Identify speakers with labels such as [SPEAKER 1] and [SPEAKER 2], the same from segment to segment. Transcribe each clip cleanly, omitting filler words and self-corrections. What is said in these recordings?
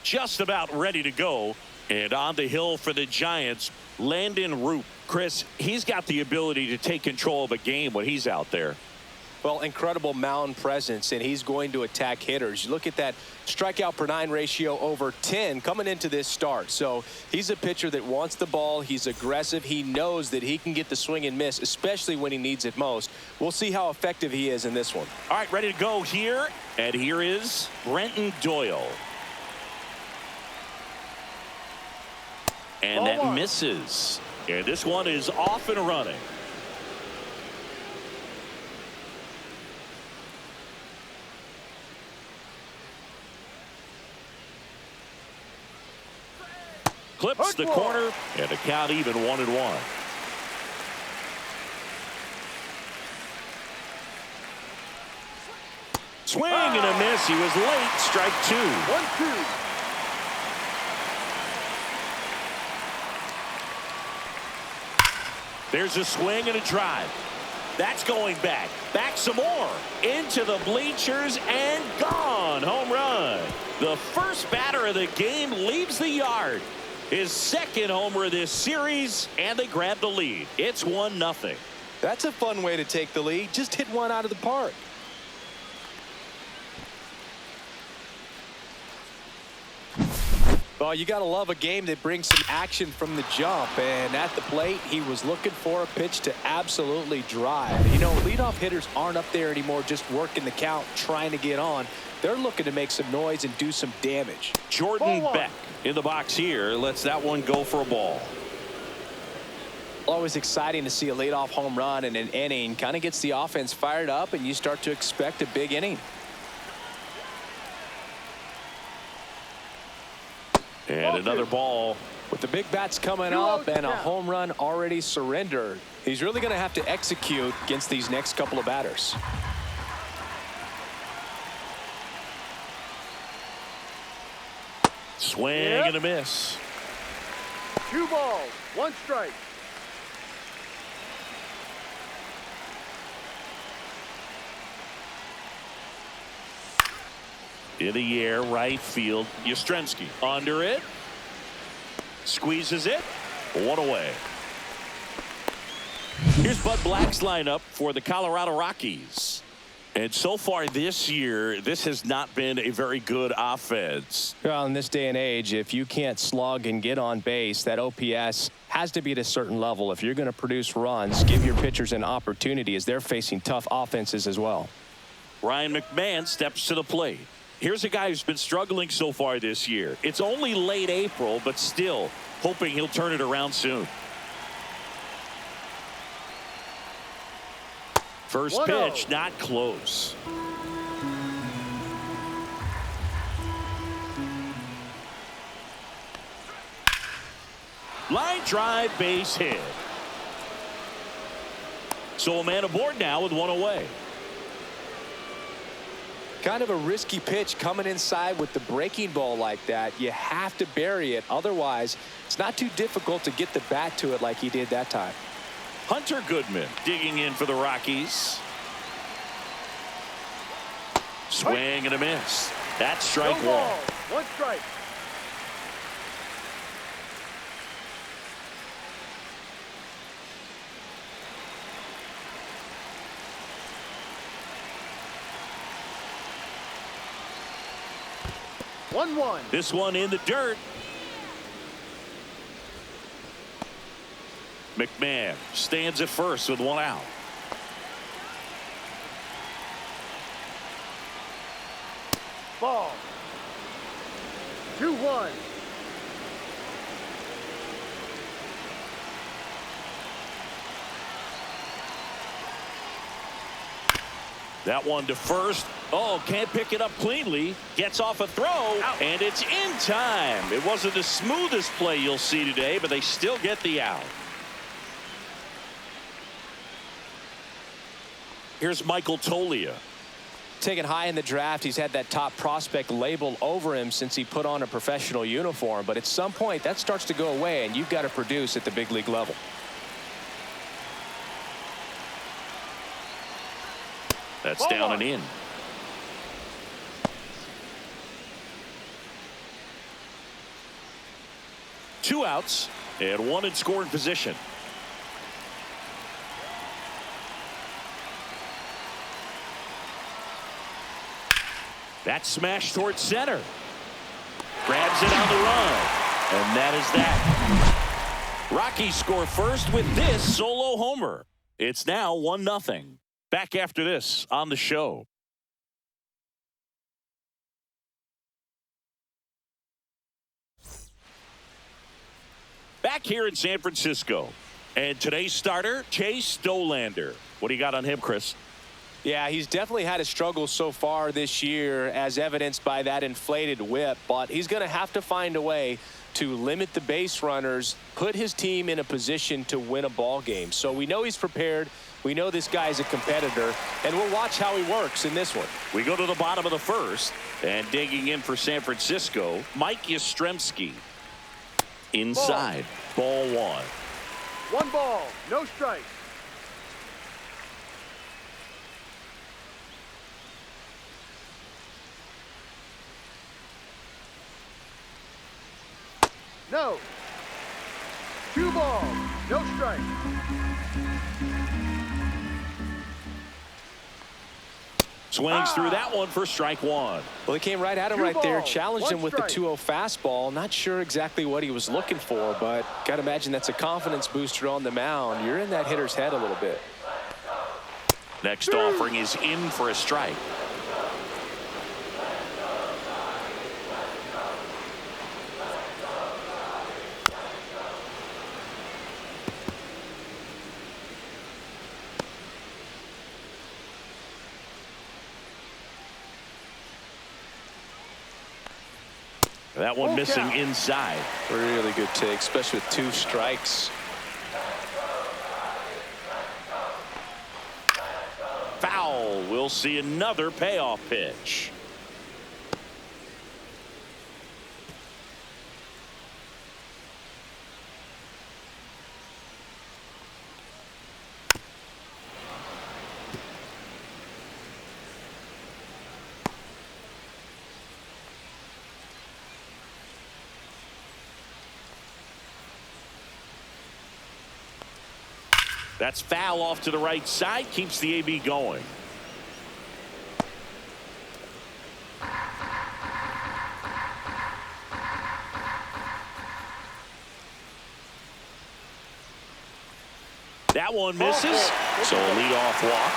[SPEAKER 1] just about ready to go. And on the hill for the Giants, Landon Root. Chris, he's got the ability to take control of a game when he's out there.
[SPEAKER 2] Well, incredible mound presence, and he's going to attack hitters. You look at that strikeout per 9 ratio over 10 coming into this start. So he's a pitcher that wants the ball. He's aggressive. He knows that he can get the swing and miss, especially when he needs it most. We'll see how effective he is in this one.
[SPEAKER 1] All right, ready to go here. And here is Brenton Doyle. And that misses. And this one is off and running. Clips the corner, and the count even 1-1. Swing and a miss. He was late. Strike 2.
[SPEAKER 3] 1-2.
[SPEAKER 1] There's a swing and a drive. That's going back. Back some more. Into the bleachers and gone. Home run. The first batter of the game leaves the yard. His second homer of this series, and they grab the lead. It's 1-0.
[SPEAKER 2] That's a fun way to take the lead. Just hit one out of the park. Well, you got to love a game that brings some action from the jump. And at the plate, he was looking for a pitch to absolutely drive. You know, leadoff hitters aren't up there anymore just working the count, trying to get on. They're looking to make some noise and do some damage.
[SPEAKER 1] Jordan Beck in the box here lets that one go for a ball.
[SPEAKER 2] Always exciting to see a leadoff home run in an inning. Kind of gets the offense fired up, and you start to expect a big inning.
[SPEAKER 1] And another ball.
[SPEAKER 2] With the big bats coming up and a home run already surrendered, he's really going to have to execute against these next couple of batters.
[SPEAKER 1] Swing and a miss.
[SPEAKER 3] 2 balls, 1 strike.
[SPEAKER 1] In the air, right field. Yastrzemski under it. Squeezes it. 1 away. Here's Bud Black's lineup for the Colorado Rockies. And so far this year, this has not been a very good offense.
[SPEAKER 2] Well, in this day and age, if you can't slug and get on base, that OPS has to be at a certain level. If you're going to produce runs, give your pitchers an opportunity as they're facing tough offenses as well.
[SPEAKER 1] Ryan McMahon steps to the plate. Here's a guy who's been struggling so far this year. It's only late April, but still hoping he'll turn it around soon. First pitch, not close. Line drive, base hit. So a man aboard now with 1 away.
[SPEAKER 2] Kind of a risky pitch coming inside with the breaking ball like that. You have to bury it. Otherwise, it's not too difficult to get the bat to it like he did that time.
[SPEAKER 1] Hunter Goodman digging in for the Rockies. Swing and a miss. That's strike 1.
[SPEAKER 3] 1 strike.
[SPEAKER 1] This one in the dirt. McMahon stands at first with 1 out.
[SPEAKER 3] Ball. 2-1.
[SPEAKER 1] That one to first. Oh, can't pick it up cleanly. Gets off a throw, and it's in time. It wasn't the smoothest play you'll see today, but they still get the out. Here's Michael Toglia.
[SPEAKER 2] Taken high in the draft, he's had that top prospect label over him since he put on a professional uniform. But at some point, that starts to go away, and you've got to produce at the big league level.
[SPEAKER 1] That's down and in. 2 outs and 1 in scoring position. That smash towards center. Grabs it on the run. And that is that. Rockies score first with this solo homer. It's now 1-0. Back after this on the show. Back here in San Francisco. And today's starter, Chase Dollander. What do you got on him, Chris?
[SPEAKER 2] Yeah, he's definitely had a struggle so far this year, as evidenced by that inflated whip. But he's going to have to find a way to limit the base runners, put his team in a position to win a ball game. So we know he's prepared. We know this guy's a competitor, and we'll watch how he works in this one.
[SPEAKER 1] We go to the bottom of the first, and digging in for San Francisco, Mike Yastrzemski. Inside, ball 1.
[SPEAKER 3] 1 ball, no strike. No. 2 balls, no strike.
[SPEAKER 1] Swings through that one for strike 1.
[SPEAKER 2] Well, he came right at him
[SPEAKER 3] 2
[SPEAKER 2] right there,
[SPEAKER 3] balls,
[SPEAKER 2] challenged
[SPEAKER 3] 1
[SPEAKER 2] him with the
[SPEAKER 3] strike.
[SPEAKER 2] 2-0 fastball. Not sure exactly what he was looking for, but got to imagine that's a confidence booster on the mound. You're in that hitter's head a little bit.
[SPEAKER 1] Next offering is in for a strike. That one
[SPEAKER 3] Full
[SPEAKER 1] missing
[SPEAKER 3] count.
[SPEAKER 1] inside.
[SPEAKER 2] Really good take, especially with 2 strikes.
[SPEAKER 1] Foul. We'll see another payoff pitch. That's foul off to the right side. Keeps the AB going. That one misses. So a leadoff walk.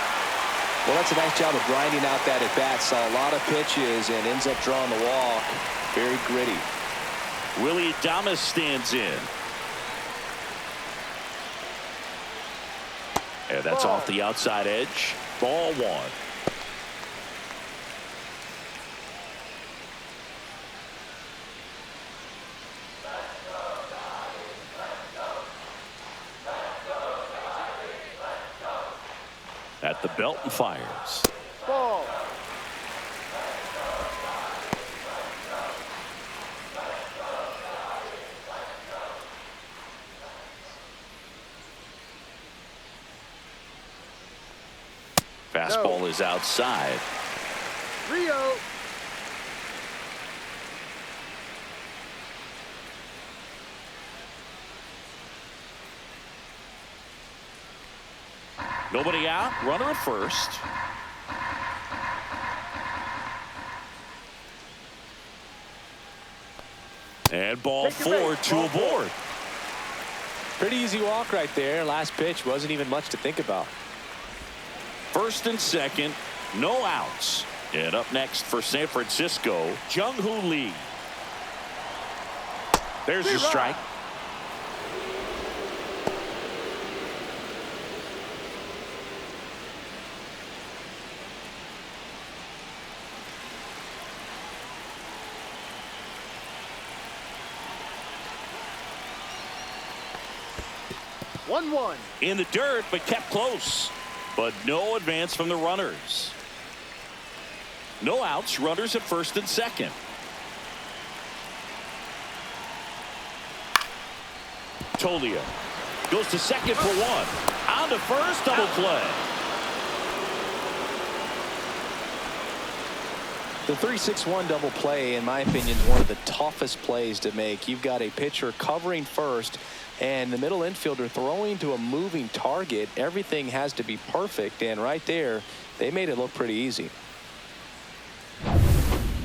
[SPEAKER 2] Well, that's a nice job of grinding out that at bat. Saw a lot of pitches and ends up drawing the walk. Very gritty.
[SPEAKER 1] Willie Adames stands in. And that's off the outside edge. Ball 1. At the belt and fires.
[SPEAKER 3] Ball.
[SPEAKER 1] Fastball is outside.
[SPEAKER 3] 3-0.
[SPEAKER 1] Nobody out. Runner at first. And ball 4, 2 aboard.
[SPEAKER 2] Pretty easy walk right there. Last pitch wasn't even much to think about.
[SPEAKER 1] First and second, no outs. And up next for San Francisco, Jung-Hoo Lee. There's a strike.
[SPEAKER 3] One.
[SPEAKER 1] In the dirt, but kept close. But no advance from the runners. No outs, runners at first and second. Tolia goes to second for 1. On to first, double play.
[SPEAKER 2] The 3-6-1 double play, in my opinion, is one of the toughest plays to make. You've got a pitcher covering first and the middle infielder throwing to a moving target. Everything has to be perfect, and right there, they made it look pretty easy.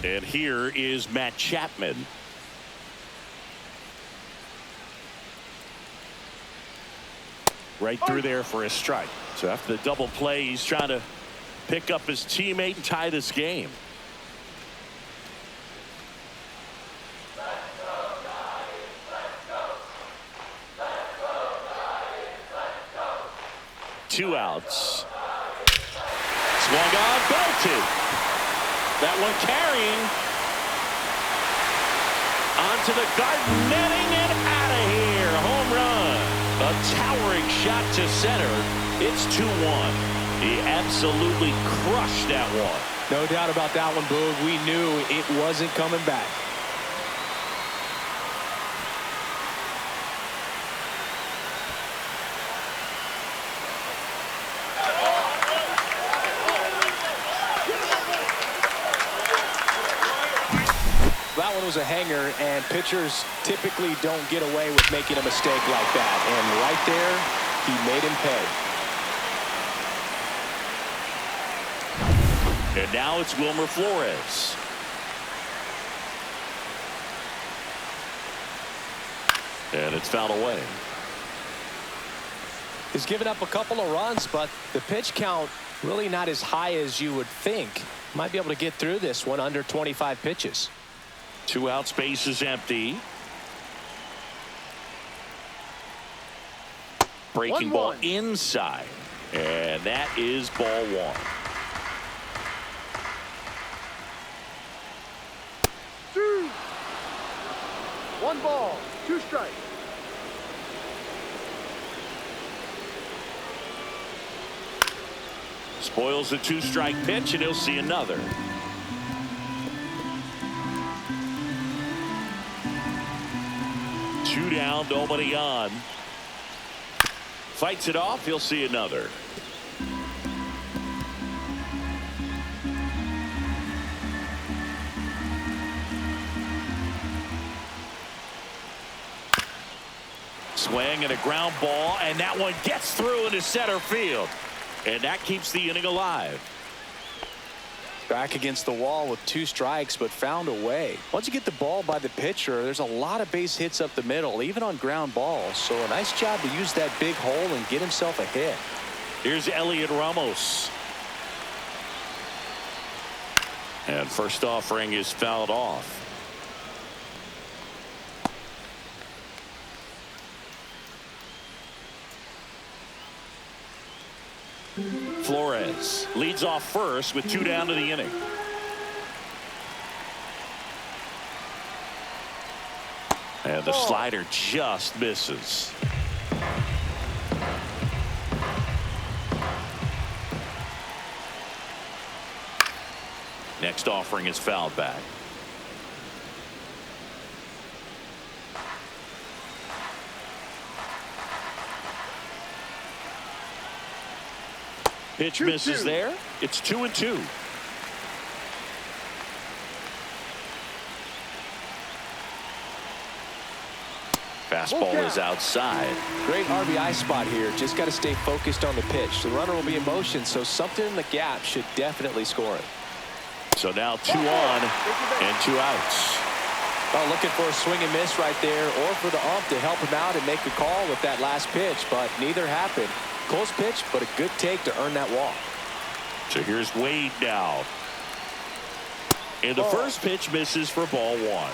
[SPEAKER 1] And here is Matt Chapman. Right through there for a strike. So after the double play, he's trying to pick up his teammate and tie this game. Two outs. Swung on, belted. That one carrying onto the garden netting and out of here. Home run. A towering shot to center. It's 2-1. He absolutely crushed that one.
[SPEAKER 2] No doubt about that one, Boog. We knew it wasn't coming back. That one was a hanger, and pitchers typically don't get away with making a mistake like that. And right there, he made him pay.
[SPEAKER 1] And now it's Wilmer Flores. And it's fouled away.
[SPEAKER 2] He's given up a couple of runs, but the pitch count really not as high as you would think. Might be able to get through this one under 25 pitches.
[SPEAKER 1] 2 out, space is empty. Breaking ball inside. And that is ball 1.
[SPEAKER 3] 2. 1 ball, 2 strikes.
[SPEAKER 1] Spoils the 2-strike pitch, and he'll see another. Two down, nobody on. Fights it off, he'll see another. Swing and a ground ball, and that one gets through into center field. And that keeps the inning alive.
[SPEAKER 2] Back against the wall with 2 strikes, but found a way. Once you get the ball by the pitcher, there's a lot of base hits up the middle, even on ground balls. So a nice job to use that big hole and get himself a hit.
[SPEAKER 1] Here's Elliot Ramos. And first offering is fouled off. Flores leads off first with 2 down to the inning. And the slider just misses. Next offering is fouled back. Pitch misses there. It's 2-2. Fastball is outside.
[SPEAKER 2] Great RBI spot here. Just got to stay focused on the pitch. The runner will be in motion, so something in the gap should definitely score it.
[SPEAKER 1] So now 2 on and 2 outs.
[SPEAKER 2] Well, looking for a swing and miss right there, or for the ump to help him out and make a call with that last pitch, but neither happened. Close pitch, but a good take to earn that walk.
[SPEAKER 1] So here's Wade now. And the first pitch misses for ball 1.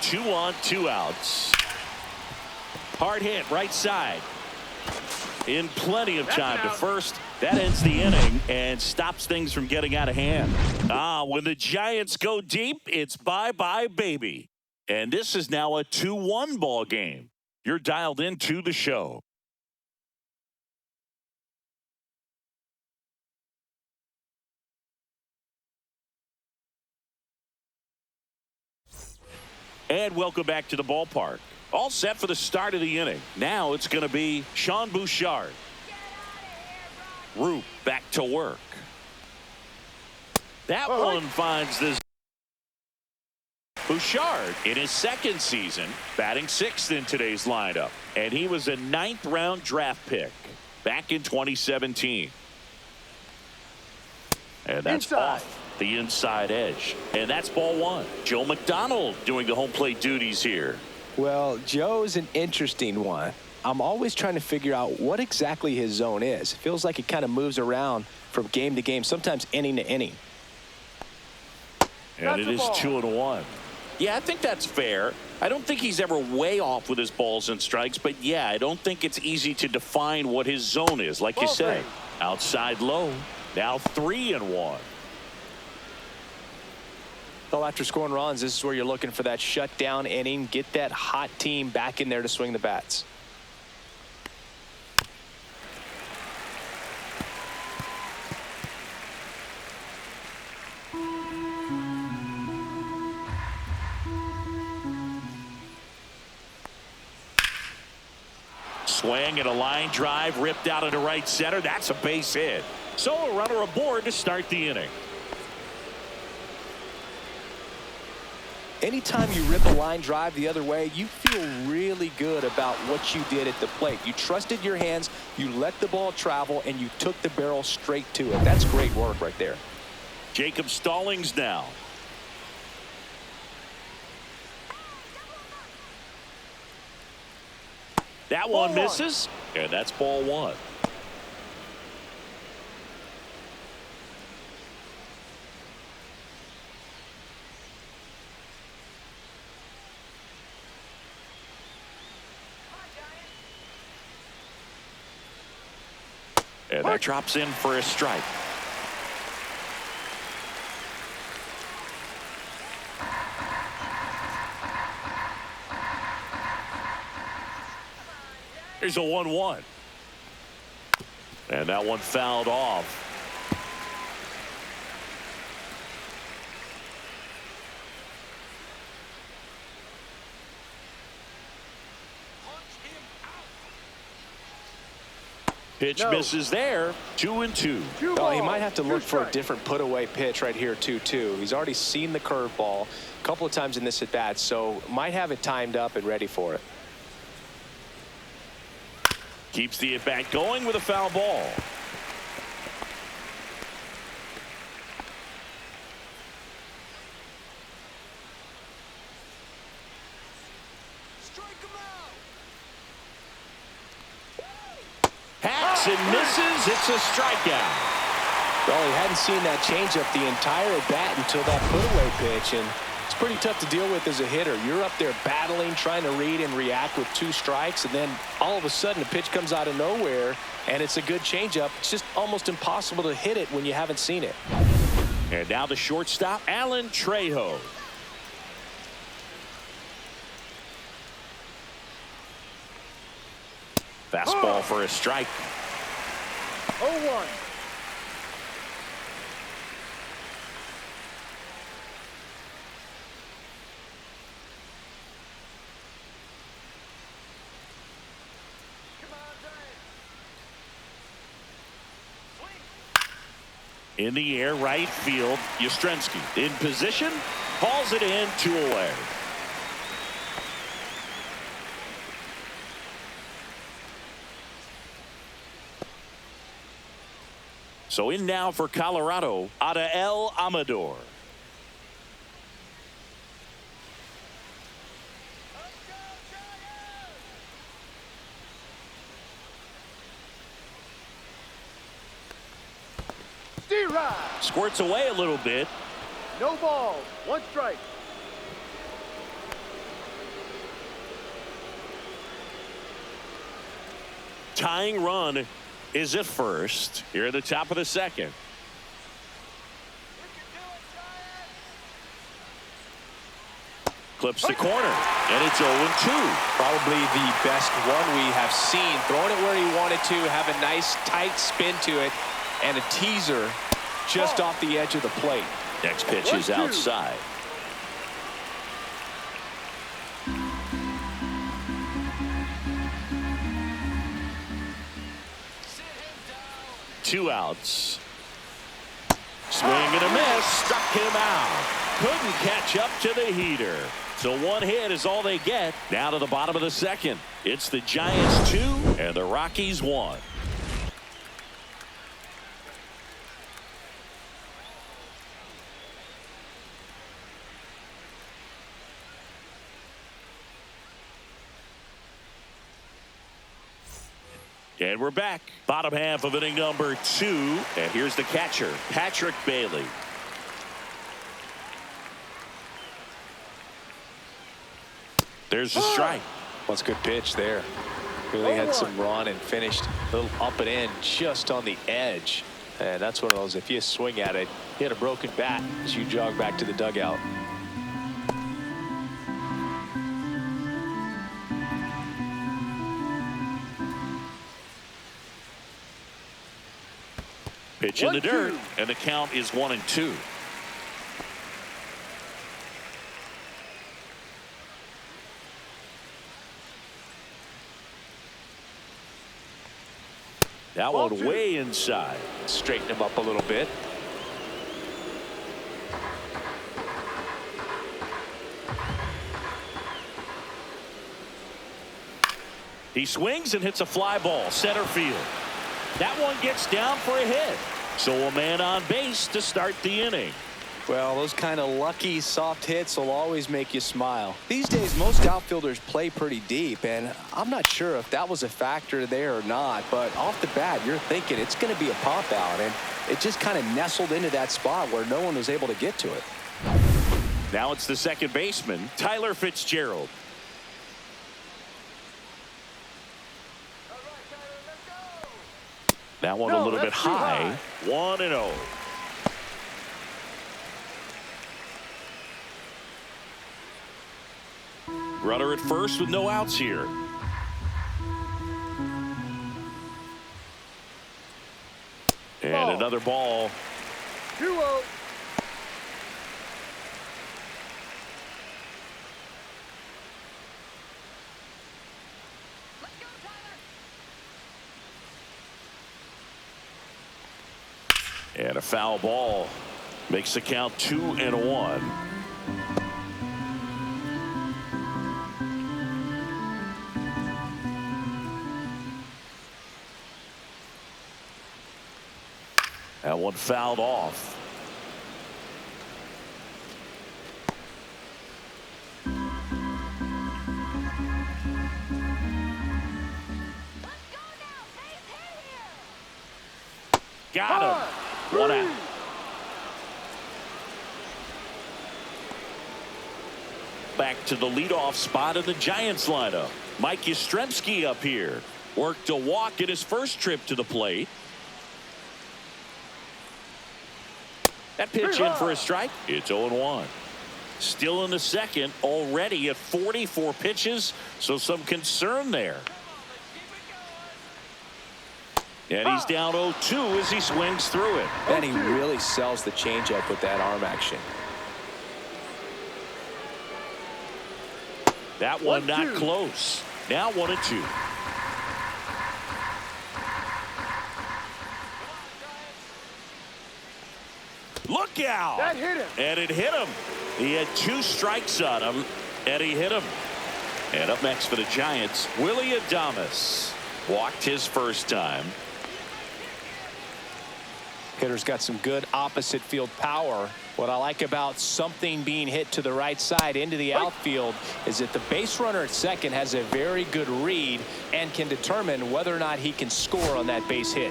[SPEAKER 1] Two on, 2 outs. Hard hit right side. In plenty of time to first. That ends the inning and stops things from getting out of hand. When the Giants go deep, it's bye-bye, baby. And this is now a 2-1 ball game. You're dialed into the show. And welcome back to the ballpark. All set for the start of the inning. Now it's going to be Sean Bouchard. Roop back to work. That one finds this. Bouchard in his second season, batting 6th in today's lineup. And he was a 9th-round draft pick back in 2017. And that's off the inside edge. And that's ball 1. Joe McDonald doing the home plate duties here.
[SPEAKER 2] Well, Joe's an interesting one. I'm always trying to figure out what exactly his zone is. It feels like it kind of moves around from game to game, sometimes inning to inning.
[SPEAKER 1] And it is 2-1. Yeah, I think that's fair. I don't think he's ever way off with his balls and strikes, but yeah, I don't think it's easy to define what his zone is, like you say. Outside low, now 3-1.
[SPEAKER 2] Well, after scoring runs, this is where you're looking for that shutdown inning, get that hot team back in there to swing the bats.
[SPEAKER 1] Swing and a line drive ripped out into right center. That's a base hit. So a runner aboard to start the inning.
[SPEAKER 2] Anytime you rip a line drive the other way, you feel really good about what you did at the plate. You trusted your hands, you let the ball travel, and you took the barrel straight to it. That's great work right there.
[SPEAKER 1] Jacob Stallings now. That one misses, and that's ball 1. And that drops in for a strike. Here's a 1-1. And that one fouled off. Pitch misses there. 2-2.
[SPEAKER 2] Oh, he might have to look for a different put away pitch right here 2-2. He's already seen the curveball a couple of times in this at bat, so might have it timed up and ready for it.
[SPEAKER 1] Keeps the at bat going with a foul ball. Hacks and misses. It's a strikeout.
[SPEAKER 2] Well, he hadn't seen that changeup the entire at bat until that put away pitch, and it's pretty tough to deal with as a hitter. You're up there battling, trying to read and react with 2 strikes, and then all of a sudden a pitch comes out of nowhere, and it's a good changeup. It's just almost impossible to hit it when you haven't seen it.
[SPEAKER 1] And now the shortstop, Alan Trejo. Fastball for a strike.
[SPEAKER 3] 0-1.
[SPEAKER 1] In the air, right field, Yastrzemski in position, hauls it in, 2 away. So in now for Colorado, Adael Amador. Squirts away a little bit.
[SPEAKER 3] No balls. 1 strike.
[SPEAKER 1] Tying run is at first here at the top of the second. Clips the corner, and it's 0-2.
[SPEAKER 2] Probably the best one we have seen. Throwing it where he wanted to, have a nice tight spin to it, and a teaser just off the edge of the plate.
[SPEAKER 1] Next pitch is outside. 2 outs. Swing and a miss. Struck him out. Couldn't catch up to the heater. So 1 hit is all they get. Now to the bottom of the 2nd. It's the Giants 2 and the Rockies 1. And we're back. Bottom half of inning number 2. And here's the catcher, Patrick Bailey. There's the strike.
[SPEAKER 2] That's a good pitch there. Really had some run and finished a little up and in just on the edge. And that's one of those, if you swing at it, you hit a broken bat as you jog back to the dugout.
[SPEAKER 1] Pitch in the dirt, and the count is 1-2. That one way inside.
[SPEAKER 2] Straighten him up a little bit.
[SPEAKER 1] He swings and hits a fly ball center field. That one gets down for a hit. So a man on base to start the inning.
[SPEAKER 4] Well, those kind of lucky soft hits will always make you smile. These days, most outfielders play pretty deep, and I'm not sure if that was a factor there or not, but off the bat, you're thinking it's going to be a pop out, and it just kind of nestled into that spot where no one was able to get to it.
[SPEAKER 1] Now it's the second baseman, Tyler Fitzgerald. That one a little bit high. 1-0. Runner at first with no outs here. And another ball.
[SPEAKER 3] 2-0.
[SPEAKER 1] And a foul ball makes the count 2-1. That one fouled off. Got him. 1 out. Back to the leadoff spot in the Giants lineup. Mike Yastrzemski up here. Worked a walk in his first trip to the plate. That pitch in for a strike. It's 0-1. Still in the 2nd, already at 44 pitches, so some concern there. And he's down 0-2 as he swings through it.
[SPEAKER 4] And he really sells the changeup with that arm action.
[SPEAKER 1] That one not close. Now 1-2. Look out!
[SPEAKER 3] That hit him.
[SPEAKER 1] And it hit him. He had 2 strikes on him, and he hit him. And up next for the Giants, Willie Adames. Walked his first time.
[SPEAKER 2] Hitter's got some good opposite field power. What I like about something being hit to the right side into the outfield is that the base runner at second has a very good read and can determine whether or not he can score on that base hit.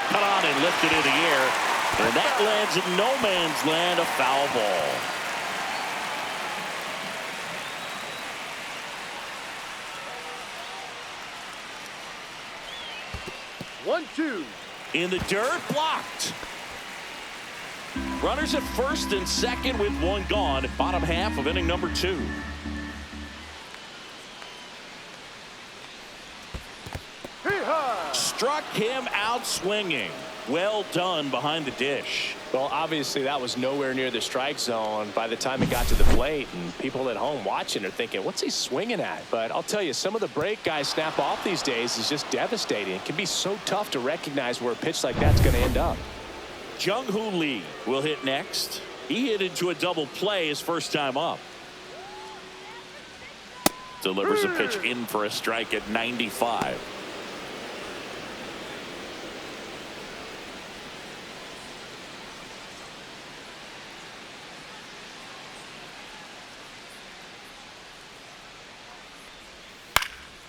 [SPEAKER 1] Cut on and lifted in the air. And that lands in no man's land, a foul ball. In the dirt, blocked. Runners at first and second with 1 gone. Bottom half of inning number 2. struck him out swinging. Well done behind the dish.
[SPEAKER 2] Well, obviously that was nowhere near the strike zone by the time it got to the plate, and people at home watching are thinking, what's he swinging at? But I'll tell you, some of the break guys snap off these days is just devastating. It can be so tough to recognize where a pitch like that's going to end up.
[SPEAKER 1] Jung-Hoo Lee will hit next. He hit into a double play his first time up. Delivers a pitch in for a strike at 95.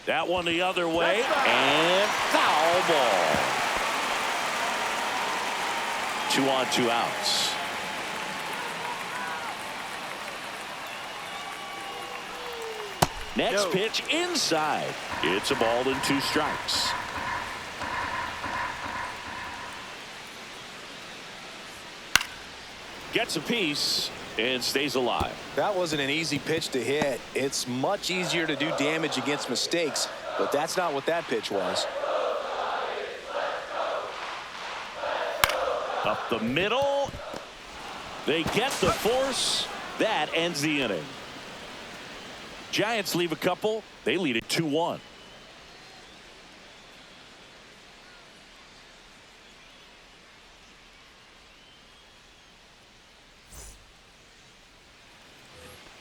[SPEAKER 1] That one the other way, and foul ball. 2 on, 2 outs. Next pitch inside. It's a ball and 2 strikes. Gets a piece and stays alive.
[SPEAKER 4] That wasn't an easy pitch to hit. It's much easier to do damage against mistakes, but that's not what that pitch was.
[SPEAKER 1] Up the middle. They get the force. That ends the inning. Giants leave a couple. They lead it 2-1.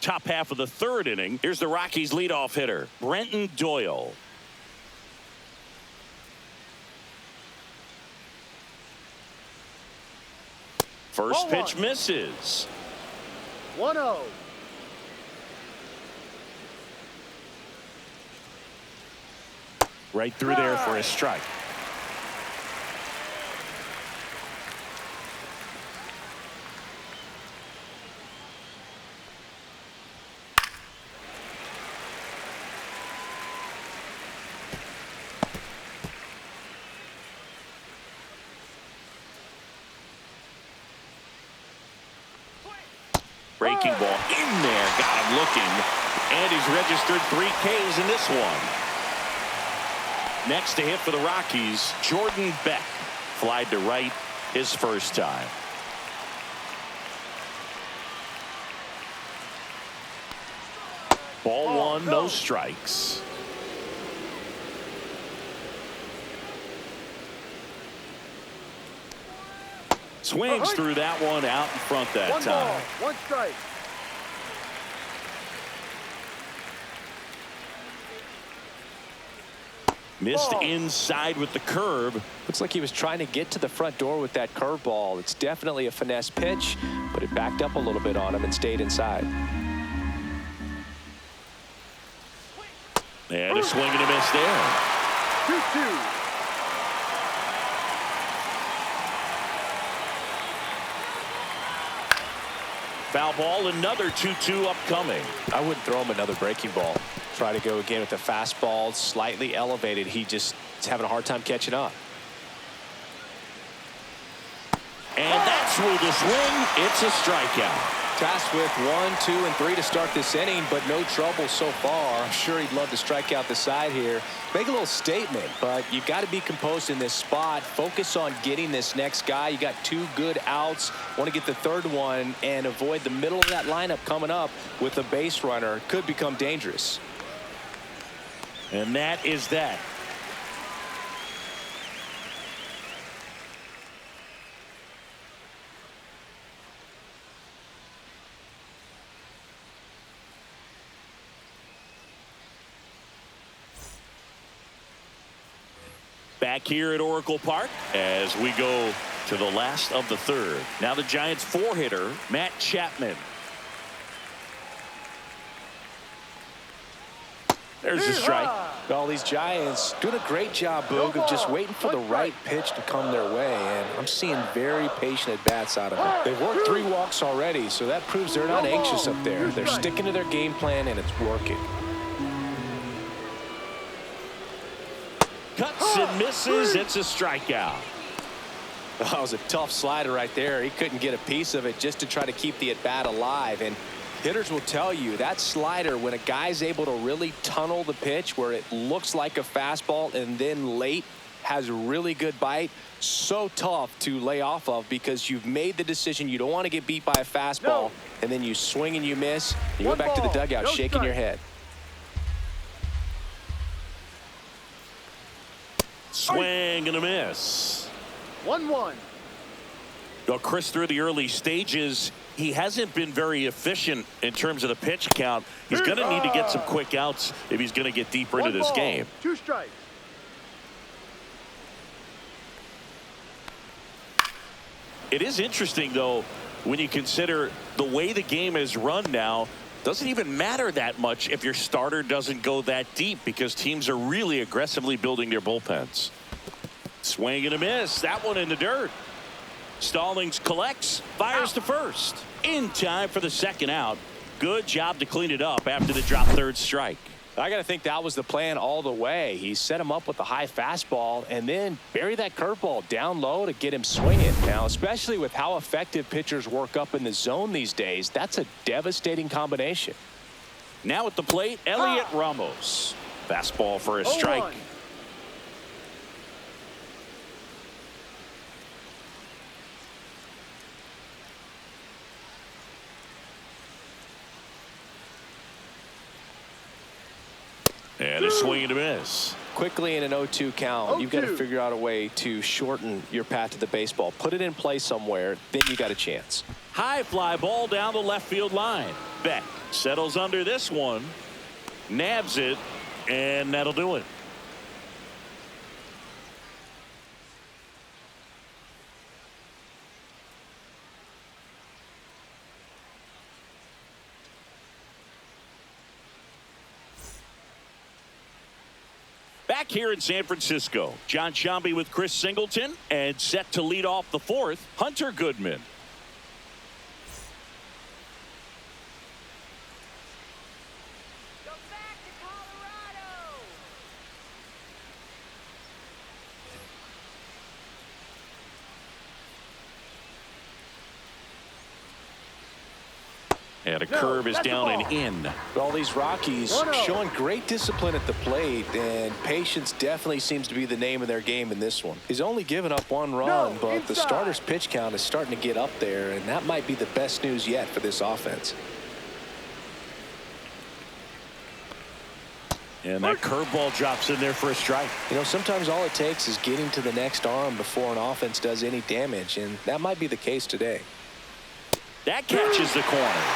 [SPEAKER 1] Top half of the 3rd inning. Here's the Rockies leadoff hitter, Brenton Doyle. First pitch misses.
[SPEAKER 3] 1-0.
[SPEAKER 1] Right through there for a strike. Breaking ball in there, got him looking, and he's registered 3 Ks in this one. Next to hit for the Rockies, Jordan Beck. Flied to right his first time. Ball 1, no strikes. Swings through that one out in front that
[SPEAKER 3] 1
[SPEAKER 1] time.
[SPEAKER 3] ball, 1 strike.
[SPEAKER 1] Missed inside with the curve.
[SPEAKER 2] Looks like he was trying to get to the front door with that curveball. It's definitely a finesse pitch, but it backed up a little bit on him and stayed inside.
[SPEAKER 1] And a swing and a miss there.
[SPEAKER 3] 2-2.
[SPEAKER 1] Foul ball, another 2-2 upcoming.
[SPEAKER 2] I wouldn't throw him another breaking ball. Try to go again with the fastball, slightly elevated. He just is having a hard time catching up.
[SPEAKER 1] And that's through the swing. It's a strikeout.
[SPEAKER 2] Tasked with 1, 2, and 3 to start this inning, but no trouble so far. I'm sure he'd love to strike out the side here. Make a little statement, but you've got to be composed in this spot. Focus on getting this next guy. You got 2 good outs. Want to get the 3rd one and avoid the middle of that lineup coming up with a base runner. Could become dangerous.
[SPEAKER 1] And that is that. Back here at Oracle Park as we go to the last of the 3rd. Now the Giants 4-hitter, Matt Chapman. There's a strike.
[SPEAKER 4] Well, these Giants doing a great job, Boog, of just waiting for the right pitch to come their way, and I'm seeing very patient at-bats out of them.
[SPEAKER 2] They've worked 3 walks already, so that proves they're not anxious up there. They're sticking to their game plan, and it's working.
[SPEAKER 1] Cuts and misses. It's a strikeout.
[SPEAKER 2] That was a tough slider right there. He couldn't get a piece of it just to try to keep the at-bat alive. And hitters will tell you that slider, when a guy's able to really tunnel the pitch where it looks like a fastball and then late has a really good bite. So tough to lay off of because you've made the decision. You don't want to get beat by a fastball, and then you swing and you miss. You go back to the dugout shaking your head.
[SPEAKER 1] Swing and a miss.
[SPEAKER 3] 1-1.
[SPEAKER 1] Well, Chris, through the early stages, he hasn't been very efficient in terms of the pitch count. He's going to need to get some quick outs if he's going to get deeper into this game.
[SPEAKER 3] 2 strikes.
[SPEAKER 1] It is interesting, though, when you consider the way the game is run now. Doesn't even matter that much if your starter doesn't go that deep because teams are really aggressively building their bullpens. Swing and a miss. That one in the dirt. Stallings collects, fires to first. In time for the second out. Good job to clean it up after the drop third strike.
[SPEAKER 2] I got to think that was the plan all the way. He set him up with the high fastball and then bury that curveball down low to get him swinging. Now, especially with how effective pitchers work up in the zone these days, that's a devastating combination.
[SPEAKER 1] Now at the plate, Elliot Ramos. Fastball for a strike.
[SPEAKER 3] 0-1.
[SPEAKER 1] And a swing and a miss.
[SPEAKER 2] Quickly in an 0-2 count, you've got to figure out a way to shorten your path to the baseball. Put it in play somewhere, then you got a chance.
[SPEAKER 1] High fly ball down the left field line. Beck settles under this one. Nabs it, and that'll do it. Back here in San Francisco, John Sciambi with Chris Singleton, and set to lead off the fourth, Hunter Goodman.
[SPEAKER 5] Go back to Colorado.
[SPEAKER 1] And a curve is down and in.
[SPEAKER 2] All these Rockies showing great discipline at the plate, and patience definitely seems to be the name of their game in this one. He's only given up 1 run, but the starter's pitch count is starting to get up there, and that might be the best news yet for this offense.
[SPEAKER 1] And that curveball drops in there for a strike.
[SPEAKER 2] You know, sometimes all it takes is getting to the next arm before an offense does any damage, and that might be the case today.
[SPEAKER 1] That catches the corner.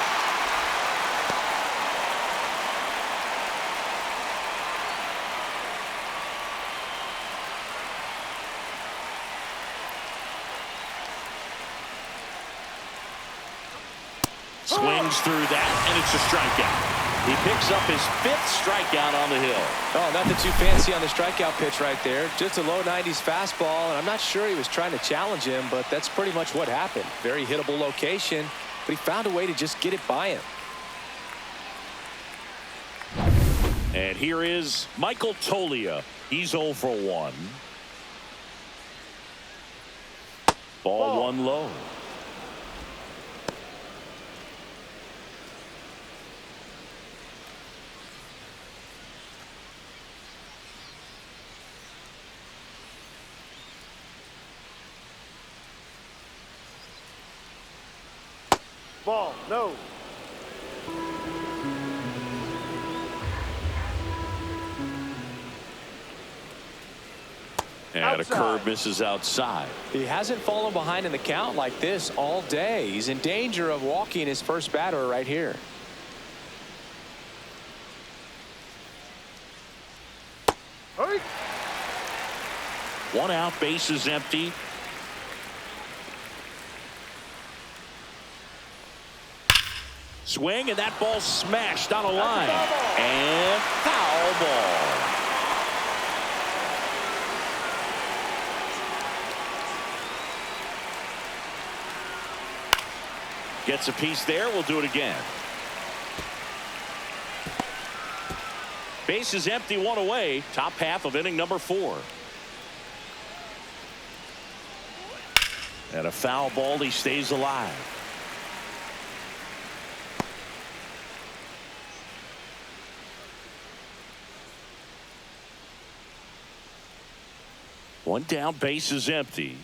[SPEAKER 1] Swings through that, and it's a strikeout. He picks up his 5th strikeout on the hill.
[SPEAKER 2] Oh, nothing too fancy on the strikeout pitch right there. Just a low 90s fastball, and I'm not sure he was trying to challenge him, but that's pretty much what happened. Very hittable location, but he found a way to just get it by him.
[SPEAKER 1] And here is Michael Toglia. He's 0 for 1. Ball 1 low.
[SPEAKER 3] Ball, no.
[SPEAKER 1] And a curve misses outside.
[SPEAKER 2] He hasn't fallen behind in the count like this all day. He's in danger of walking his first batter right here.
[SPEAKER 3] Hurry.
[SPEAKER 1] 1 out, base is empty. Swing, and that ball smashed on a line. And foul ball. Gets a piece there. We'll do it again. Base is empty, 1 away. Top half of inning number 4. And a foul ball. He stays alive. One down, base is empty.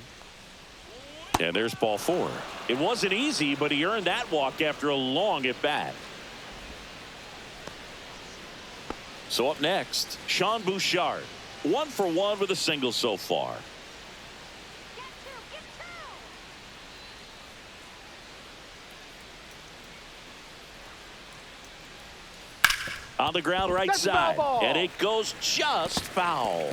[SPEAKER 1] And there's ball 4. It wasn't easy, but he earned that walk after a long at bat. So up next, Sean Bouchard. 1 for 1 with a single so far. On the ground right
[SPEAKER 3] That's a
[SPEAKER 1] side.
[SPEAKER 3] foul ball.
[SPEAKER 1] And it goes just foul.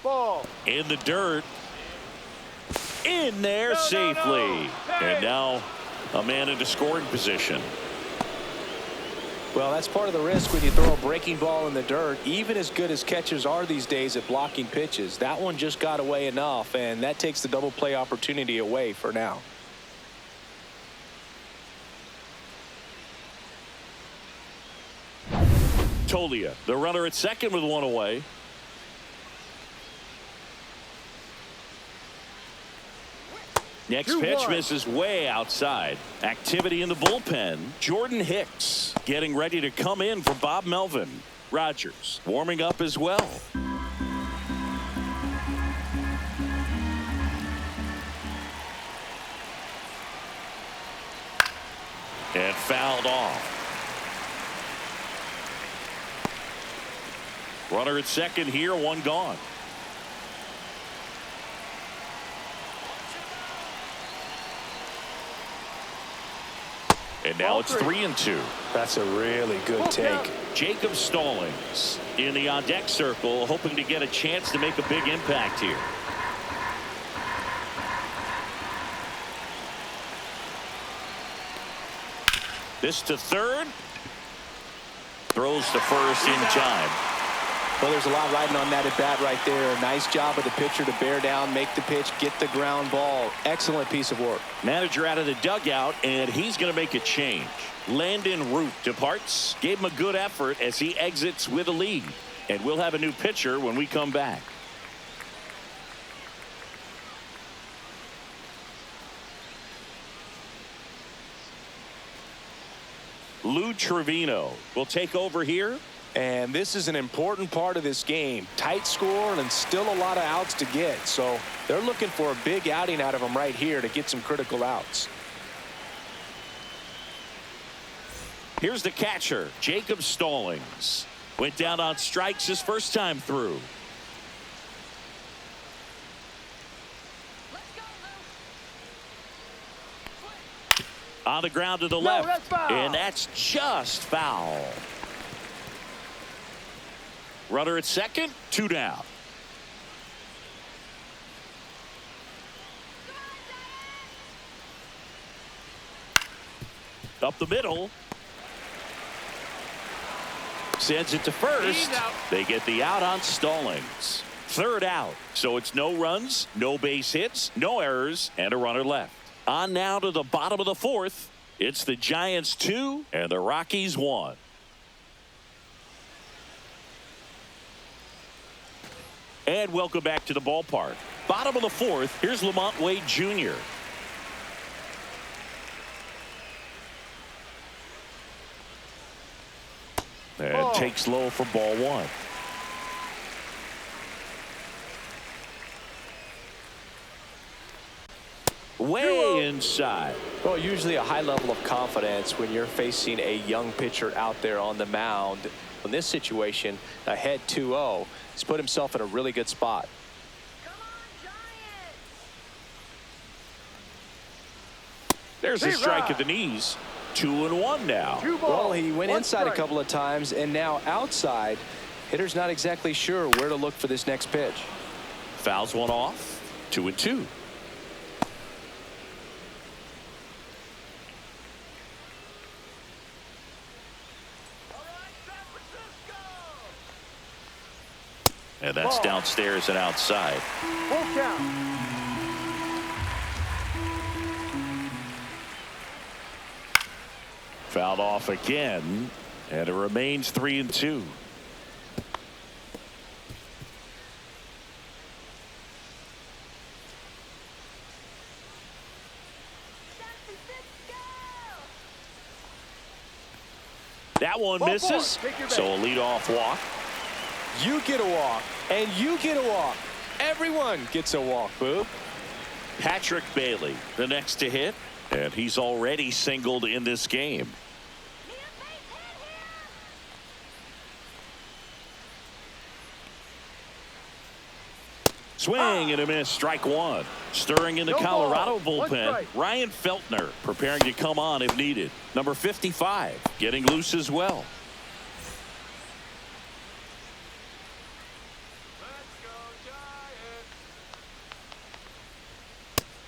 [SPEAKER 3] Ball.
[SPEAKER 1] In the dirt. In there safely. And now a man into scoring position.
[SPEAKER 2] Well, that's part of the risk when you throw a breaking ball in the dirt. Even as good as catchers are these days at blocking pitches, that one just got away enough, and that takes the double play opportunity away for now.
[SPEAKER 1] Tolia, the runner at second with 1 away. Next pitch misses way outside. Activity in the bullpen. Jordan Hicks getting ready to come in for Bob Melvin. Rogers warming up as well. And fouled off. Runner at second here, 1 gone. And now it's 3-2.
[SPEAKER 2] That's a really good take.
[SPEAKER 1] Jacob Stallings in the on-deck circle, hoping to get a chance to make a big impact here. This to third. Throws to first in time.
[SPEAKER 2] Well, there's a lot riding on that at bat right there. Nice job of the pitcher to bear down, make the pitch, get the ground ball. Excellent piece of work.
[SPEAKER 1] Manager out of the dugout, and he's going to make a change. Landon Root departs. Gave him a good effort as he exits with a lead. And we'll have a new pitcher when we come back. Lou Trevino will take over here.
[SPEAKER 2] And this is an important part of this game. Tight score and still a lot of outs to get. So they're looking for a big outing out of him right here to get some critical outs.
[SPEAKER 1] Here's the catcher, Jacob Stallings. Went down on strikes his first time through. On the ground to the left.
[SPEAKER 3] That's foul.
[SPEAKER 1] And that's just foul. Runner at second, 2 down. Up the middle. Sends it to first. They get the out on Stallings. 3rd out. So it's no runs, no base hits, no errors, and a runner left. On now to the bottom of the 4th. It's the Giants 2 and the Rockies 1. And welcome back to the ballpark. Bottom of the 4th, here's Lamont Wade Jr. And takes low for ball 1. Way inside.
[SPEAKER 2] Well, usually a high level of confidence when you're facing a young pitcher out there on the mound. In this situation, ahead 2-0, he's put himself in a really good spot.
[SPEAKER 5] Come on, Giants!
[SPEAKER 1] There's a strike at the knees. 2-1 now.
[SPEAKER 2] Well, he went inside a couple of times and now outside. Hitter's not exactly sure where to look for this next pitch.
[SPEAKER 1] Fouls one off. 2-2. And that's downstairs and outside.
[SPEAKER 3] Full count.
[SPEAKER 1] Fouled off again, and it remains 3-2. That one
[SPEAKER 3] Ball
[SPEAKER 1] misses.
[SPEAKER 3] four. Take your
[SPEAKER 1] So a
[SPEAKER 3] base.
[SPEAKER 1] leadoff walk.
[SPEAKER 2] You get a walk, and you get a walk. Everyone gets a walk, Boo.
[SPEAKER 1] Patrick Bailey, the next to hit, and he's already singled in this game. Swing and a miss, strike one. Stirring in the
[SPEAKER 3] No
[SPEAKER 1] Colorado
[SPEAKER 3] ball. One
[SPEAKER 1] bullpen,
[SPEAKER 3] strike.
[SPEAKER 1] Ryan Feltner preparing to come on if needed. Number 55 getting loose as well.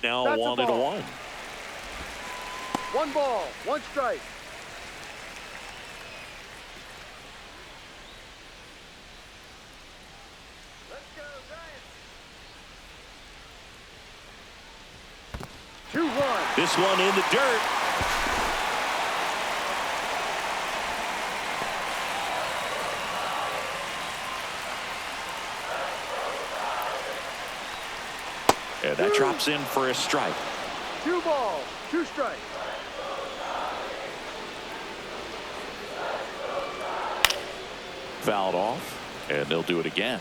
[SPEAKER 1] Now
[SPEAKER 3] That's a
[SPEAKER 1] 1-1.
[SPEAKER 3] ball. One ball, one strike. Let's go, Giants. 2-1.
[SPEAKER 1] This one in the dirt. And that drops in for a strike.
[SPEAKER 3] 2 balls, 2 strikes.
[SPEAKER 1] Fouled off, and they'll do it again.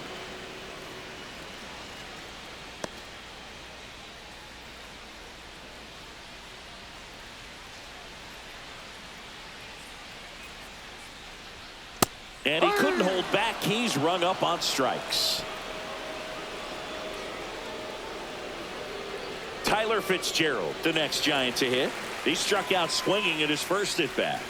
[SPEAKER 1] And he couldn't hold back. He's rung up on strikes. Tyler Fitzgerald, the next Giant to hit. He struck out swinging at his first at bat.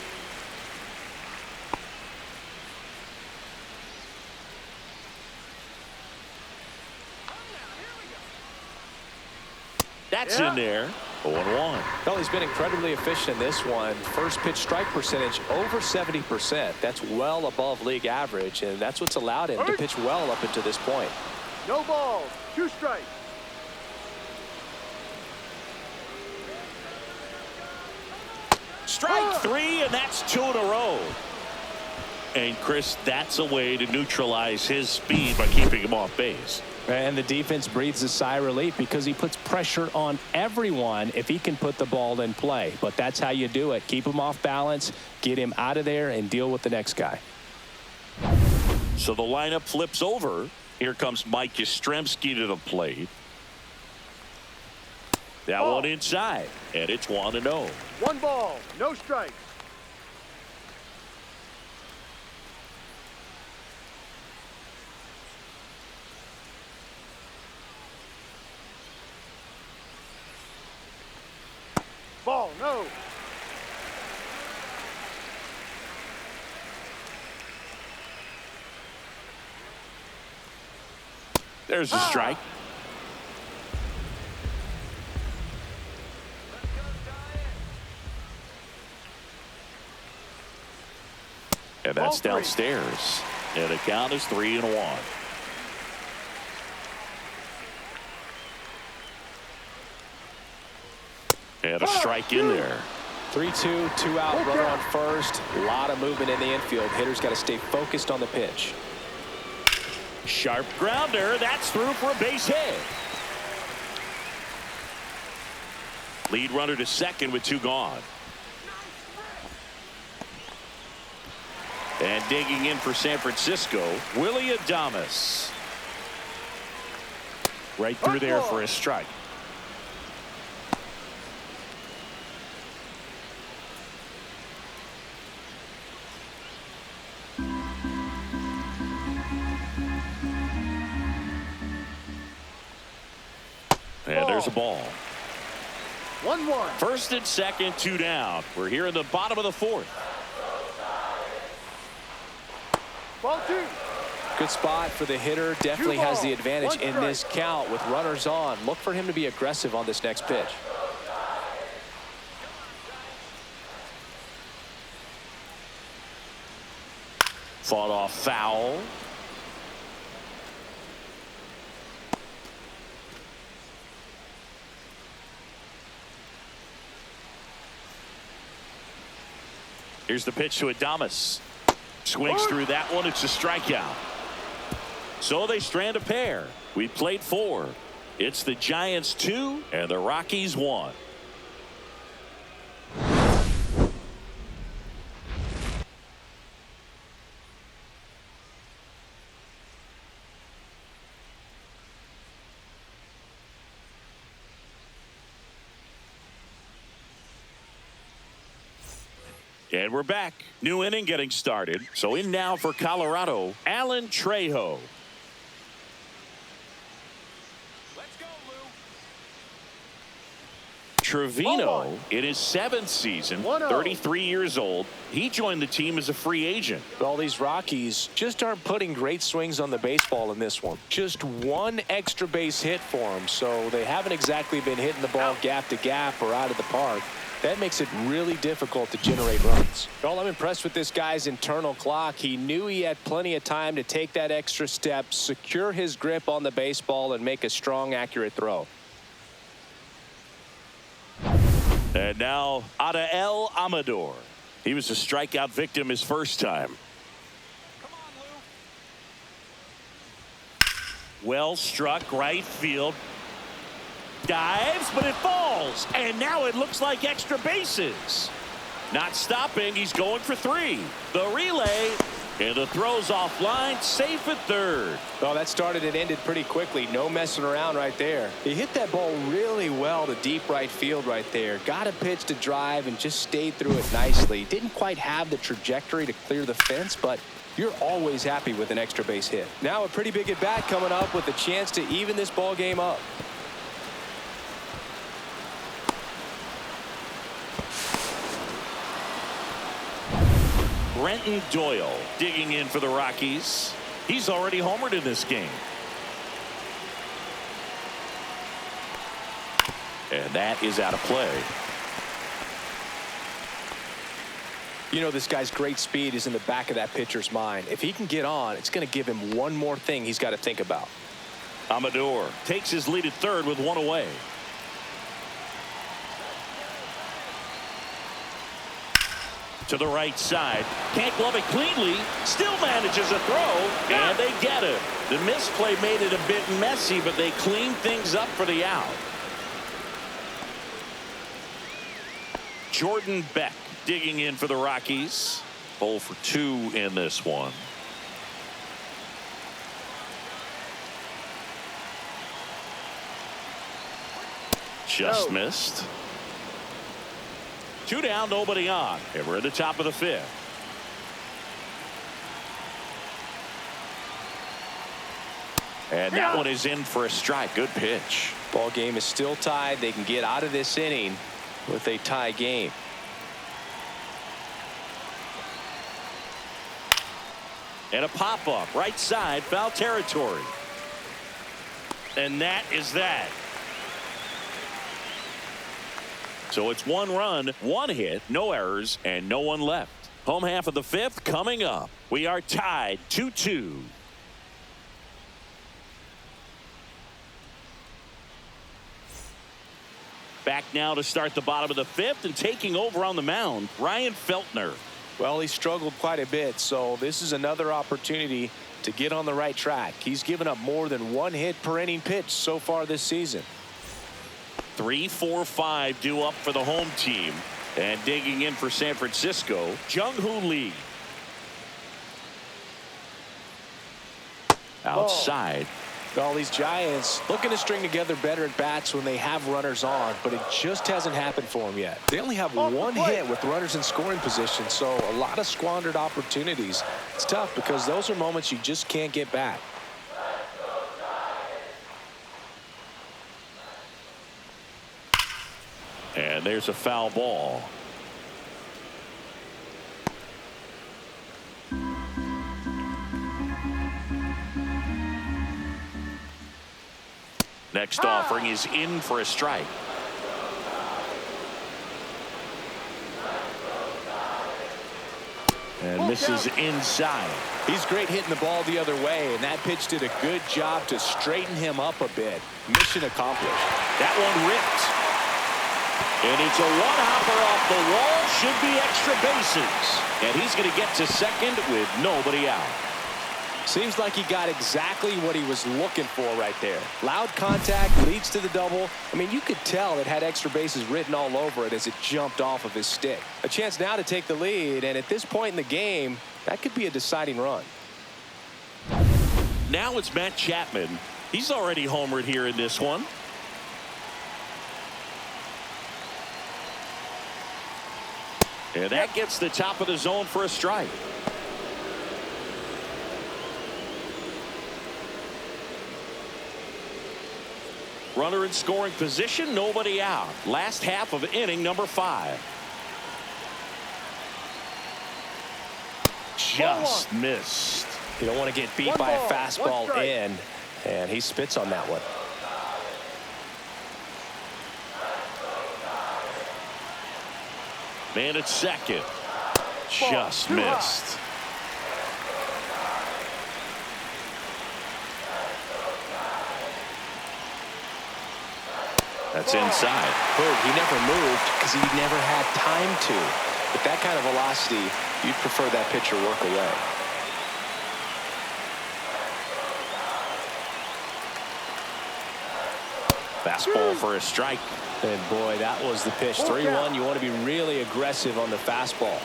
[SPEAKER 1] That's in there. 0-1.
[SPEAKER 2] Well, he's been incredibly efficient in this one. First pitch strike percentage over 70%. That's well above league average, and that's what's allowed him to pitch well up until this point.
[SPEAKER 3] No balls, 2 strikes.
[SPEAKER 1] Strike 3, and that's 2 in a row. And Chris, that's a way to neutralize his speed by keeping him off base.
[SPEAKER 6] And the defense breathes a sigh of relief because he puts pressure on everyone if he can put the ball in play. But that's how you do it. Keep him off balance, get him out of there, and deal with the next guy.
[SPEAKER 1] So the lineup flips over. Here comes Mike Yastrzemski to the plate. That one inside, and it's 1-0.
[SPEAKER 3] 1 ball, no strikes. Ball, no.
[SPEAKER 1] There's a strike. And that's
[SPEAKER 3] Ball 3.
[SPEAKER 1] downstairs. And the count is 3-1. And a strike in there.
[SPEAKER 2] 3-2, 2 out, runner on first. A lot of movement in the infield. Hitters got to stay focused on the pitch.
[SPEAKER 1] Sharp grounder. That's through for a base hit. Lead runner to second with 2 gone. And digging in for San Francisco, Willie Adames. Right through there for a strike. And there's a ball.
[SPEAKER 3] 1-1.
[SPEAKER 1] First and second, 2 down. We're here in the bottom of the 4th.
[SPEAKER 3] Ball 2.
[SPEAKER 2] Good spot for the hitter. Definitely has the advantage in this count with runners on. Look for him to be aggressive on this next pitch.
[SPEAKER 1] Fought off foul. Here's the pitch to Adames. Swings through that one. It's a strikeout. So they strand a pair. We played 4. It's the Giants 2 and the Rockies 1. And we're back. New inning getting started. So in now for Colorado, Alan Trejo.
[SPEAKER 2] Let's go, Lou.
[SPEAKER 1] Trevino in his 7th season,
[SPEAKER 3] 1-0.
[SPEAKER 1] 33 years old. He joined the team as a free agent.
[SPEAKER 4] Well, these Rockies just aren't putting great swings on the baseball in this one. Just one extra base hit for them, so they haven't exactly been hitting the ball gap to gap or out of the park. That makes it really difficult to generate runs. Well, I'm impressed with this guy's internal clock. He knew he had plenty of time to take that extra step, secure his grip on the baseball, and make a strong, accurate throw.
[SPEAKER 1] And now Adael Amador. He was a strikeout victim his first time.
[SPEAKER 2] Come on, Lou.
[SPEAKER 1] Well struck right field. Dives, but it falls. And now it looks like extra bases. Not stopping. He's going for 3. The relay. And the throw's offline. Safe at third.
[SPEAKER 4] Well, that started and ended pretty quickly. No messing around right there. He hit that ball really well to deep right field right there. Got a pitch to drive and just stayed through it nicely. Didn't quite have the trajectory to clear the fence, but you're always happy with an extra base hit. Now a pretty big at bat coming up with a chance to even this ball game up.
[SPEAKER 1] Brenton Doyle digging in for the Rockies. He's already homered in this game. And that is out of play.
[SPEAKER 4] You know, this guy's great speed is in the back of that pitcher's mind. If he can get on, it's going to give him one more thing he's got to think about.
[SPEAKER 1] Amador takes his lead at third with 1 away. To the right side. Can't glove it cleanly. Still manages a throw. And they get it. The misplay made it a bit messy, but they clean things up for the out. Jordan Beck digging in for the Rockies. 0 for 2 in this one. Just missed. 2 down, nobody on. And we're at the top of the 5th. And that one is in for a strike. Good pitch.
[SPEAKER 4] Ball game is still tied. They can get out of this inning with a tie game.
[SPEAKER 1] And a pop-up right side, foul territory. And that is that. So it's 1 run, 1 hit, no errors, and no one left. Home half of the 5th coming up. We are tied 2-2. Back now to start the bottom of the 5th, and taking over on the mound, Ryan Feltner.
[SPEAKER 4] Well, he struggled quite a bit, so this is another opportunity to get on the right track. He's given up more than 1 hit per inning pitch so far this season.
[SPEAKER 1] 3, 4, 5 due up for the home team. And digging in for San Francisco, Jung-Hoo Lee. Outside.
[SPEAKER 4] Well, these Giants looking to string together better at bats when they have runners on, but it just hasn't happened for them yet. They only have 1 hit with runners in scoring position, so a lot of squandered opportunities. It's tough because those are moments you just can't get back.
[SPEAKER 1] And there's a foul ball. Next offering is in for a strike. And misses inside.
[SPEAKER 4] He's great hitting the ball the other way, and that pitch did a good job to straighten him up a bit. Mission accomplished.
[SPEAKER 1] That one ripped. And it's a one-hopper off the wall. Should be extra bases. And he's going to get to second with nobody out.
[SPEAKER 4] Seems like he got exactly what he was looking for right there. Loud contact leads to the double. I mean, you could tell it had extra bases written all over it as it jumped off of his stick. A chance now to take the lead, and at this point in the game, that could be a deciding run.
[SPEAKER 1] Now it's Matt Chapman. He's already homered here in this one. And that gets the top of the zone for a strike. Runner in scoring position, nobody out. Last half of inning number 5. Just missed.
[SPEAKER 6] You don't want to get beat by a fastball in, and he spits on that one.
[SPEAKER 1] Man at second. Just missed. That's inside.
[SPEAKER 6] Berg, he never moved because he never had time to. With that kind of velocity, you'd prefer that pitcher work away.
[SPEAKER 1] Fastball for a strike.
[SPEAKER 6] And boy, that was the pitch. 3-1. You want to be really aggressive on the fastball.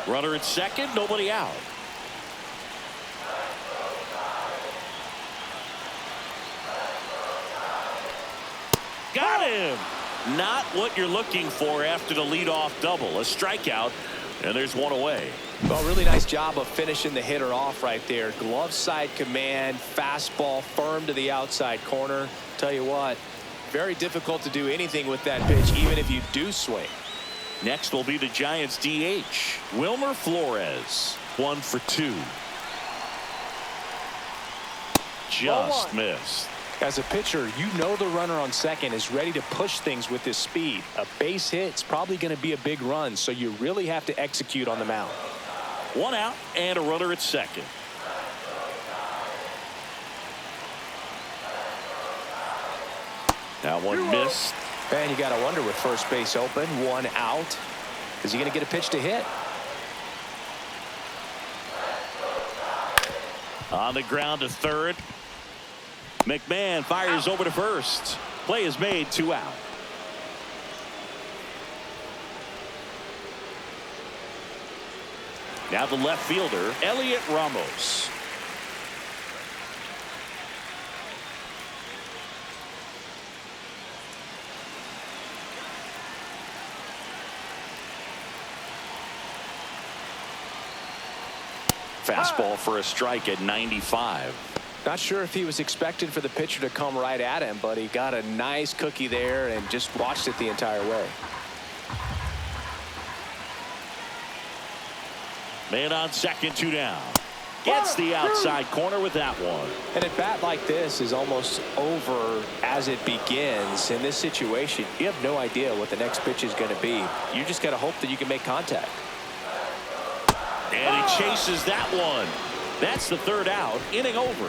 [SPEAKER 1] Runner at second, nobody out. Got him. Not what you're looking for after the leadoff double. A strikeout, and there's one away.
[SPEAKER 6] Well, really nice job of finishing the hitter off right there. Glove side command, fastball firm to the outside corner. Tell you what, very difficult to do anything with that pitch, even if you do swing.
[SPEAKER 1] Next will be the Giants DH, Wilmer Flores. 1 for 2. Just missed.
[SPEAKER 6] As a pitcher, you know the runner on second is ready to push things with his speed. A base hit's probably going to be a big run, so you really have to execute on the mound.
[SPEAKER 1] 1 out and a runner at second. That one missed.
[SPEAKER 6] And you got to wonder, with first base open, 1 out, is he going to get a pitch to hit?
[SPEAKER 1] On the ground to third. McMahon fires over to first. Play is made, 2 out. Now the left fielder, Elliot Ramos. Fastball for a strike at 95.
[SPEAKER 6] Not sure if he was expecting for the pitcher to come right at him, but he got a nice cookie there and just watched it the entire way.
[SPEAKER 1] Man on second, 2 down. Gets the outside corner with that one.
[SPEAKER 6] And a bat like this is almost over as it begins. In this situation, you have no idea what the next pitch is going to be. You just got to hope that you can make contact.
[SPEAKER 1] And he chases that one. That's the 3rd out. Inning over.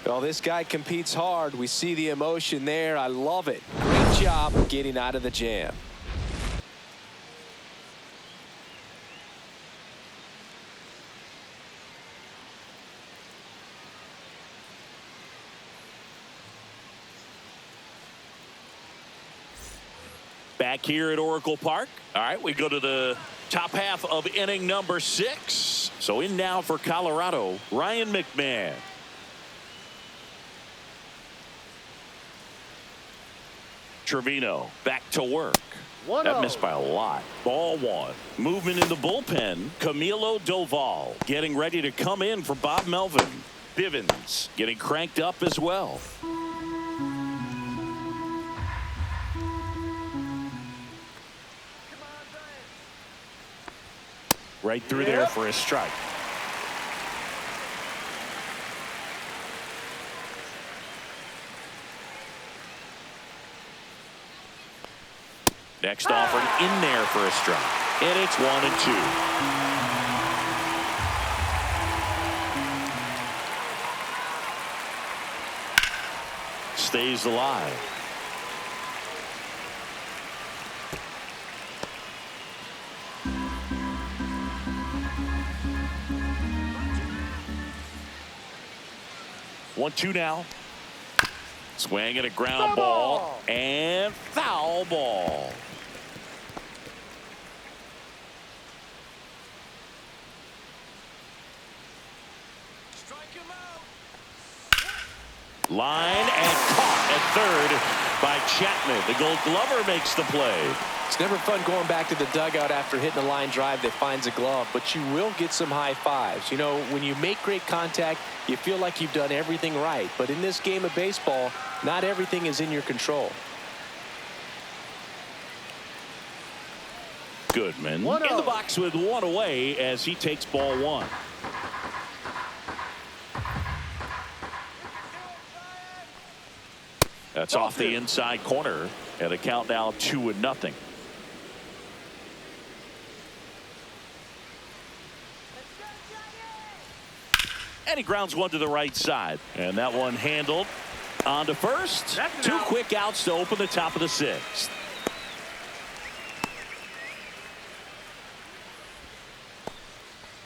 [SPEAKER 6] Well, this guy competes hard. We see the emotion there. I love it. Great job of getting out of the jam.
[SPEAKER 1] Back here at Oracle Park. All right, we go to the top half of inning number 6. So in now for Colorado, Ryan McMahon. Trevino back to work. That missed by a lot. Ball 1. Movement in the bullpen. Camilo Doval getting ready to come in for Bob Melvin. Bivens getting cranked up as well. Right through there for a strike. Next offering in there for a strike. And it's 1-2. Stays alive. One, 2 now. Swing and a ground ball and foul ball. Line and caught at third by Chapman. The Gold Glover makes the play.
[SPEAKER 2] It's never fun going back to the dugout after hitting a line drive that finds a glove, but you will get some high fives. You know, when you make great contact, you feel like you've done everything right. But in this game of baseball, not everything is in your control.
[SPEAKER 1] Goodman in the box with one away as he takes ball one. That's off the inside corner, and the count now 2-0. And he grounds one to the right side, and that one handled on to first. Two quick outs to open the top of the sixth.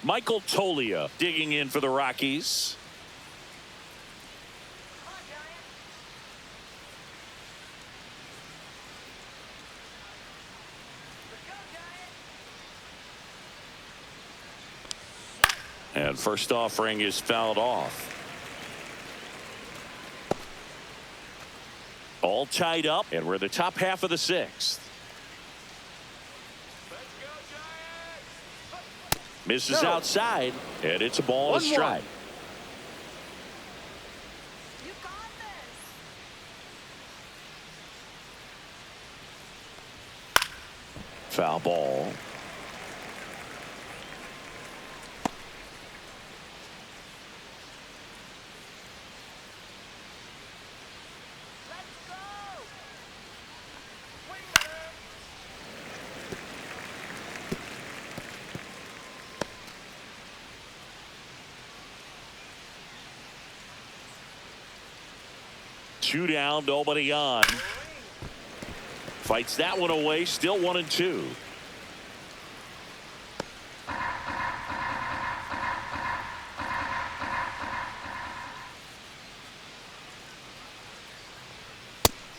[SPEAKER 1] Michael Toglia digging in for the Rockies. And first offering is fouled off. All tied up, and we're in the top half of the sixth. Misses outside, and it's a ball and a strike.
[SPEAKER 5] You got this.
[SPEAKER 1] Foul ball. Two down, nobody on. Fights that one away, still 1-2.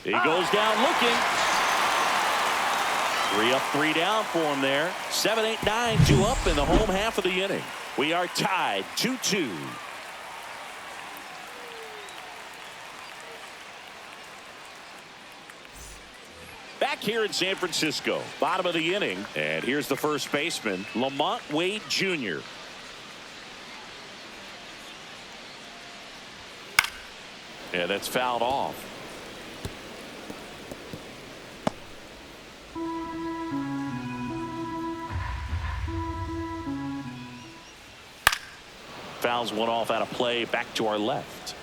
[SPEAKER 1] He goes down looking. 3 up, 3 down for him there. 7, 8, 9, 2 up in the home half of the inning. We are tied 2-2. Back here in San Francisco, bottom of the inning, and here's the first baseman, Lamont Wade Jr. And that's fouled off. Fouls one off out of play, back to our left.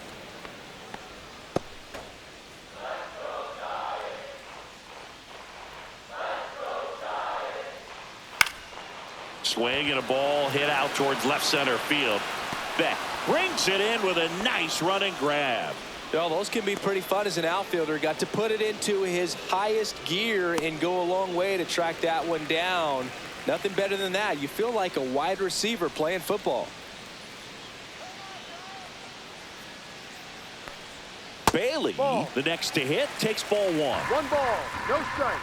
[SPEAKER 1] Swing and a ball hit out towards left center field. Beck brings it in with a nice running grab.
[SPEAKER 2] Well, those can be pretty fun as an outfielder. Got to put it into his highest gear and go a long way to track that one down. Nothing better than that. You feel like a wide receiver playing football.
[SPEAKER 1] Bailey, the next to hit, takes ball one.
[SPEAKER 3] 1 ball, no strike.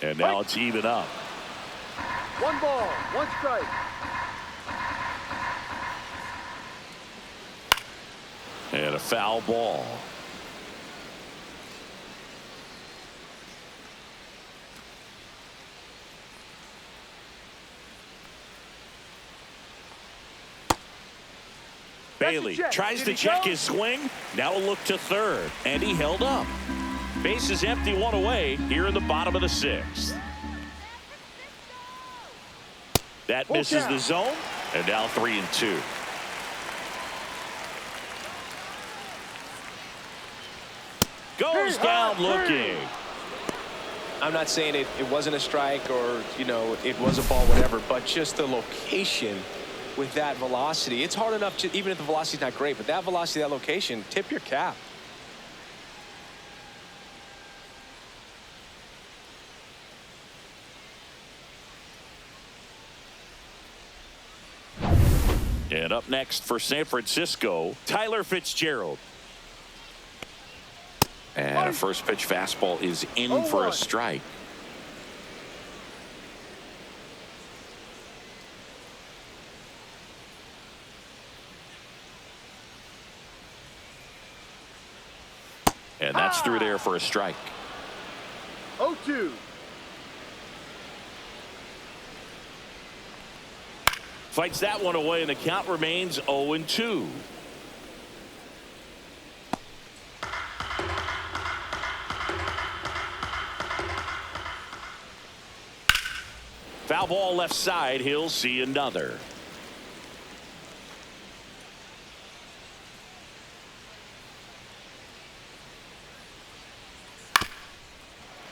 [SPEAKER 1] And now it's even up.
[SPEAKER 3] 1 ball, 1 strike.
[SPEAKER 1] And a foul ball. Bailey tries to check his swing. Now a look to third, and he held up. Base is empty, 1 away here in the bottom of the sixth. That misses the zone, and now 3-2. Goes down looking.
[SPEAKER 2] I'm not saying it wasn't a strike or, you know, it was a ball, whatever, but just the location with that velocity. It's hard enough to, even if the velocity's not great, but that velocity, that location, tip your cap.
[SPEAKER 1] And up next for San Francisco, Tyler Fitzgerald. And a first pitch fastball is in for a strike. And that's through there for a strike.
[SPEAKER 3] 0-2.
[SPEAKER 1] Fights that one away, and the count remains 0-2. Foul ball left side. He'll see another.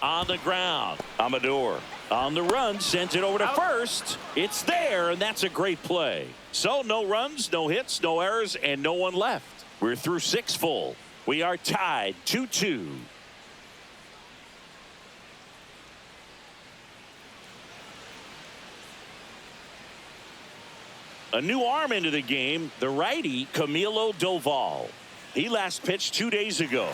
[SPEAKER 1] On the ground, Amador on the run, sends it over to first. It's there, and that's a great play. So no runs, no hits, no errors, and no one left. We're through 6 full. We are tied 2-2. A new arm into the game, the righty Camilo Doval. He last pitched 2 days ago.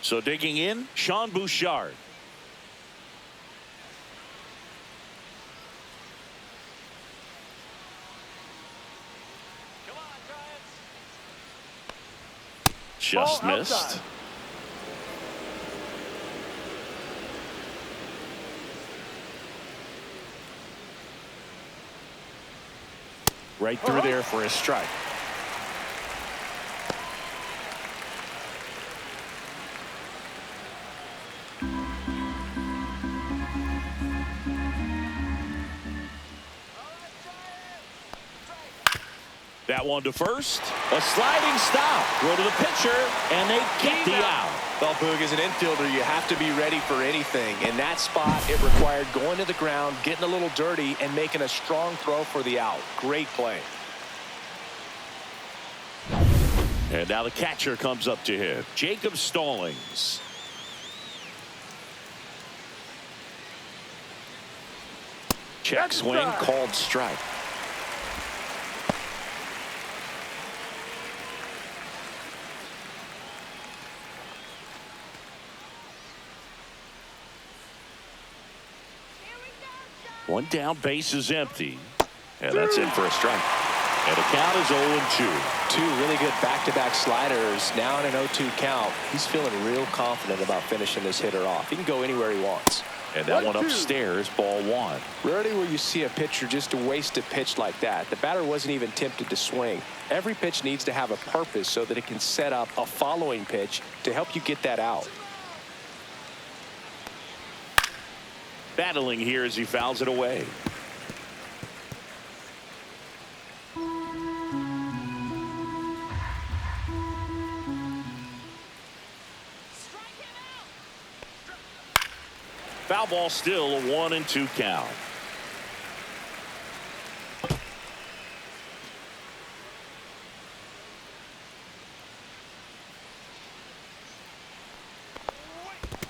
[SPEAKER 1] So digging in, Sean Bouchard. Just missed.
[SPEAKER 3] Outside.
[SPEAKER 1] Right through there for a strike. That one to first. A sliding stop. Throw to the pitcher, and they get the out.
[SPEAKER 2] Well, Boog, as an infielder, you have to be ready for anything. In that spot, it required going to the ground, getting a little dirty, and making a strong throw for the out. Great play.
[SPEAKER 1] And now the catcher comes up to him. Jacob Stallings. Check swing, called strike. One down, base is empty. And that's in for a strike. And the count is 0-2.
[SPEAKER 2] Two really good back-to-back sliders. Now in an 0-2 count. He's feeling real confident about finishing this hitter off. He can go anywhere he wants.
[SPEAKER 1] And that one upstairs, ball one.
[SPEAKER 2] Rarely will you see a pitcher just waste a pitch like that. The batter wasn't even tempted to swing. Every pitch needs to have a purpose so that it can set up a following pitch to help you get that out.
[SPEAKER 1] Battling here as he fouls it away. Foul ball, still a 1-2 count.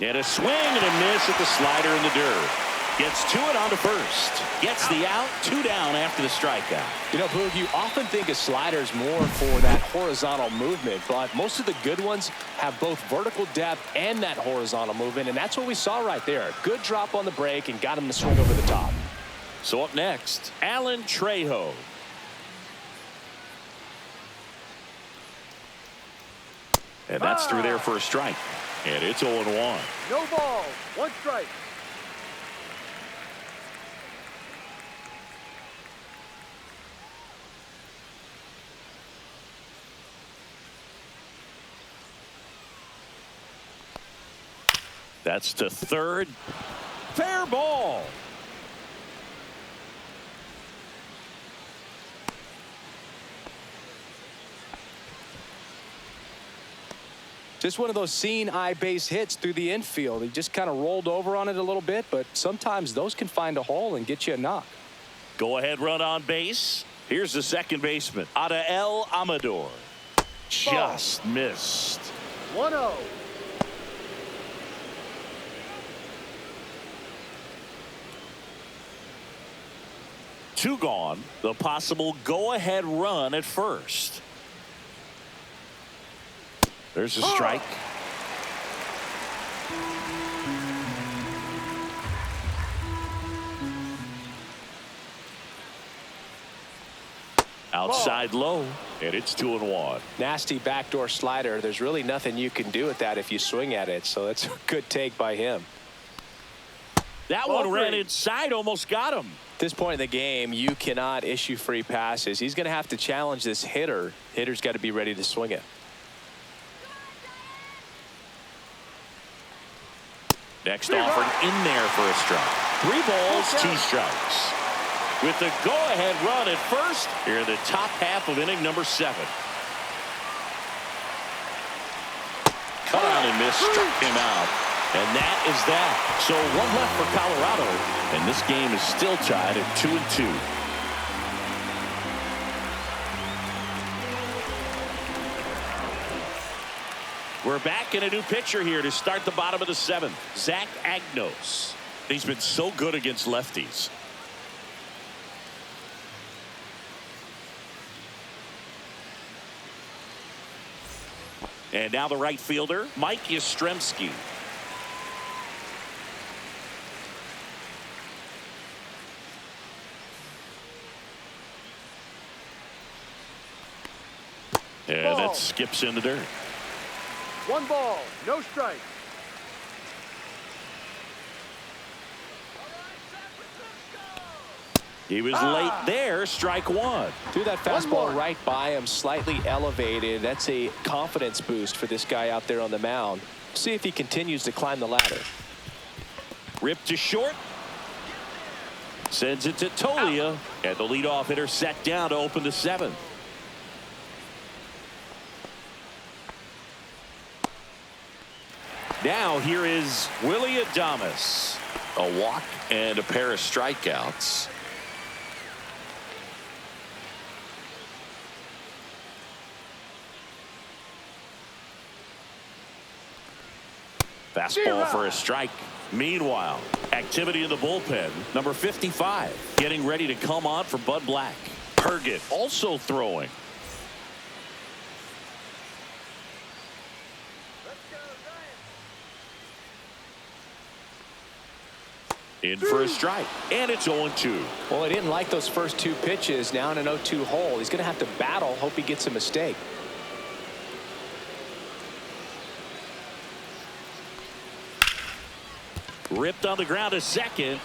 [SPEAKER 1] And a swing and a miss at the slider in the dirt. Gets to it on to first. Gets the out, 2 down after the strikeout.
[SPEAKER 2] You know, Boog, you often think a slider is more for that horizontal movement, but most of the good ones have both vertical depth and that horizontal movement, and that's what we saw right there. Good drop on the break and got him to swing over the top.
[SPEAKER 1] So up next, Alan Trejo. And that's through there for a strike. And it's 0-1.
[SPEAKER 3] No ball. 1 strike.
[SPEAKER 1] That's to third. Fair ball.
[SPEAKER 2] Just one of those seeing eye base hits through the infield. He just kind of rolled over on it a little bit, but sometimes those can find a hole and get you a knock.
[SPEAKER 1] Go ahead run on base. Here's the second baseman, Adael Amador. Just missed.
[SPEAKER 3] 1-0.
[SPEAKER 1] Two gone. The possible go-ahead run at first. There's a strike. Outside low, and it's 2-1.
[SPEAKER 2] Nasty backdoor slider. There's really nothing you can do with that if you swing at it. So that's a good take by him.
[SPEAKER 1] That
[SPEAKER 3] Ball
[SPEAKER 1] one ran
[SPEAKER 3] three.
[SPEAKER 1] inside, almost got him.
[SPEAKER 2] At this point in the game, you cannot issue free passes. He's going to have to challenge this hitter. Hitter's got to be ready to swing it.
[SPEAKER 1] Next offer in there for a strike. 3 balls, 2 strikes. With the go-ahead run at first, here in the top half of inning number 7. Cut on and miss, struck him out. And that is that. So 1 left for Colorado, and this game is still tied at 2-2. We're back in a new pitcher here to start the bottom of the 7th. Zach Agnos. He's been so good against lefties. And now the right fielder, Mike Yastrzemski. And that skips in the dirt.
[SPEAKER 3] 1 ball, no strike.
[SPEAKER 1] He was late there, strike 1.
[SPEAKER 2] Threw that fastball right by him, slightly elevated. That's a confidence boost for this guy out there on the mound. See if he continues to climb the ladder.
[SPEAKER 1] Ripped to short. Sends it to Tolia. And the leadoff hitter set down to open the 7th. Now here is Willie Adames. A walk and a pair of strikeouts. Fastball for a strike. Meanwhile, activity in the bullpen. Number 55 getting ready to come on for Bud Black. Pergit also throwing. In for a strike, and it's 0-2.
[SPEAKER 2] Well, he didn't like those first 2 pitches. Now in an 0-2 hole, he's going to have to battle. Hope he gets a mistake.
[SPEAKER 1] Ripped on the ground to second.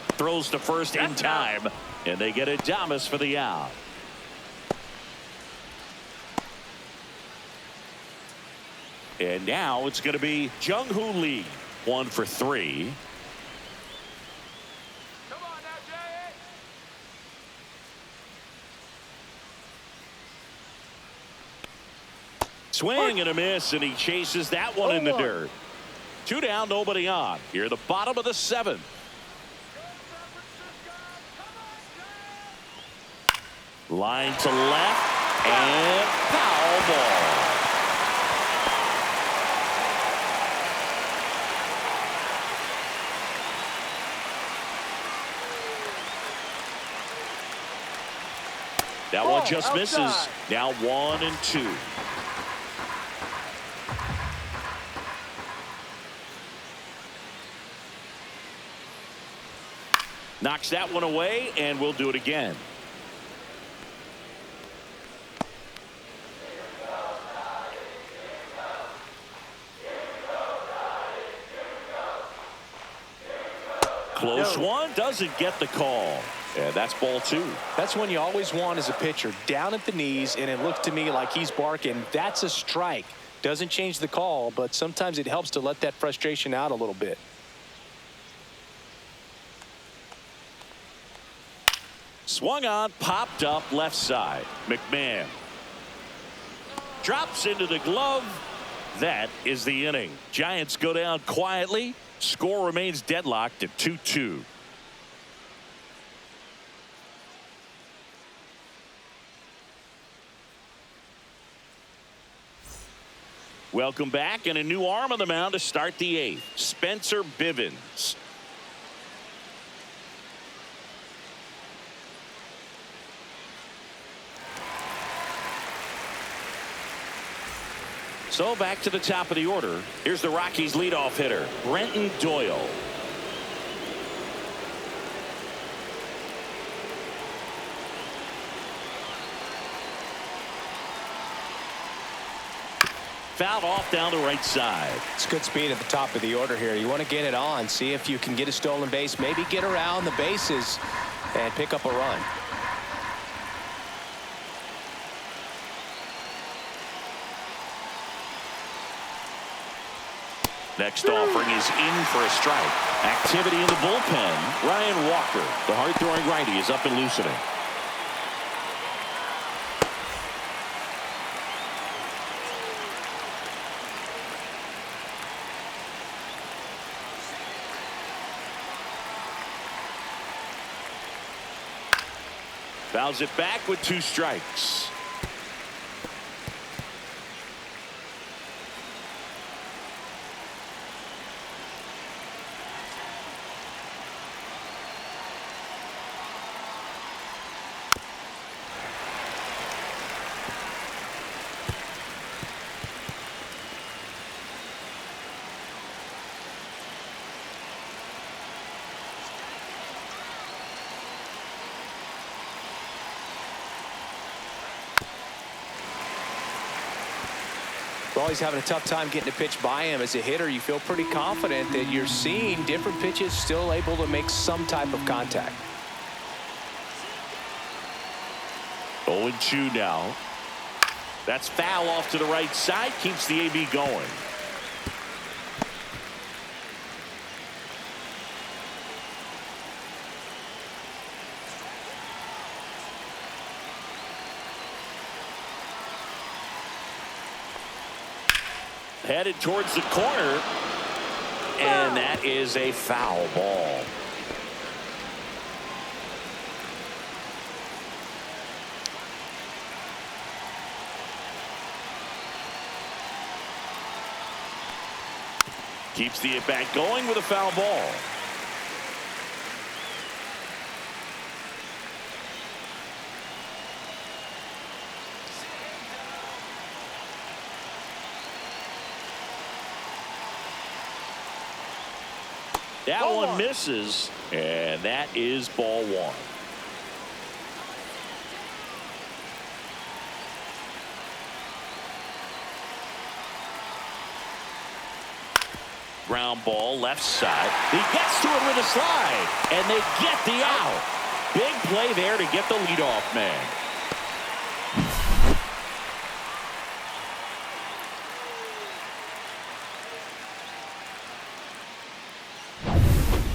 [SPEAKER 1] Throws to first in time. And they get Adames for the out. And now it's going to be Jung-Hoo Lee. 1 for 3. Swing and a miss, and he chases that one in the dirt. 2 down, nobody on. Here at the bottom of the 7th. Line to left, and foul ball. That one just misses. Now 1-2. Knocks that one away, and we'll do it again. Close one, doesn't get the call. Yeah, that's ball 2.
[SPEAKER 2] That's one you always want as a pitcher. Down at the knees, and it looked to me like he's barking. That's a strike. Doesn't change the call, but sometimes it helps to let that frustration out a little bit.
[SPEAKER 1] Swung on, popped up left side. McMahon drops into the glove. That is the inning. Giants go down quietly. Score remains deadlocked at 2-2. Welcome back, and a new arm on the mound to start the 8th. Spencer Bivens. So back to the top of the order. Here's the Rockies leadoff hitter, Brenton Doyle. fouled off down the right side.
[SPEAKER 6] It's good speed at the top of the order here. You want to get it on, see if you can get a stolen base, maybe get around the bases and pick up a run.
[SPEAKER 1] Next offering is in for a strike. Activity in the bullpen. Ryan Walker, the hard-throwing righty, is up and loosening. Fouls it back with 2 strikes.
[SPEAKER 6] Well, he's having a tough time getting a pitch by him. As a hitter, you feel pretty confident that you're seeing different pitches still able to make some type of contact.
[SPEAKER 1] 0-2 now. That's foul off to the right side. Keeps the AB going. Headed towards the corner, and that is a foul ball. Keeps the at-bat going with a foul ball. That one misses, and that is ball 1. Ground ball left side. He gets to it with a slide, and they get the out. Big play there to get the leadoff man.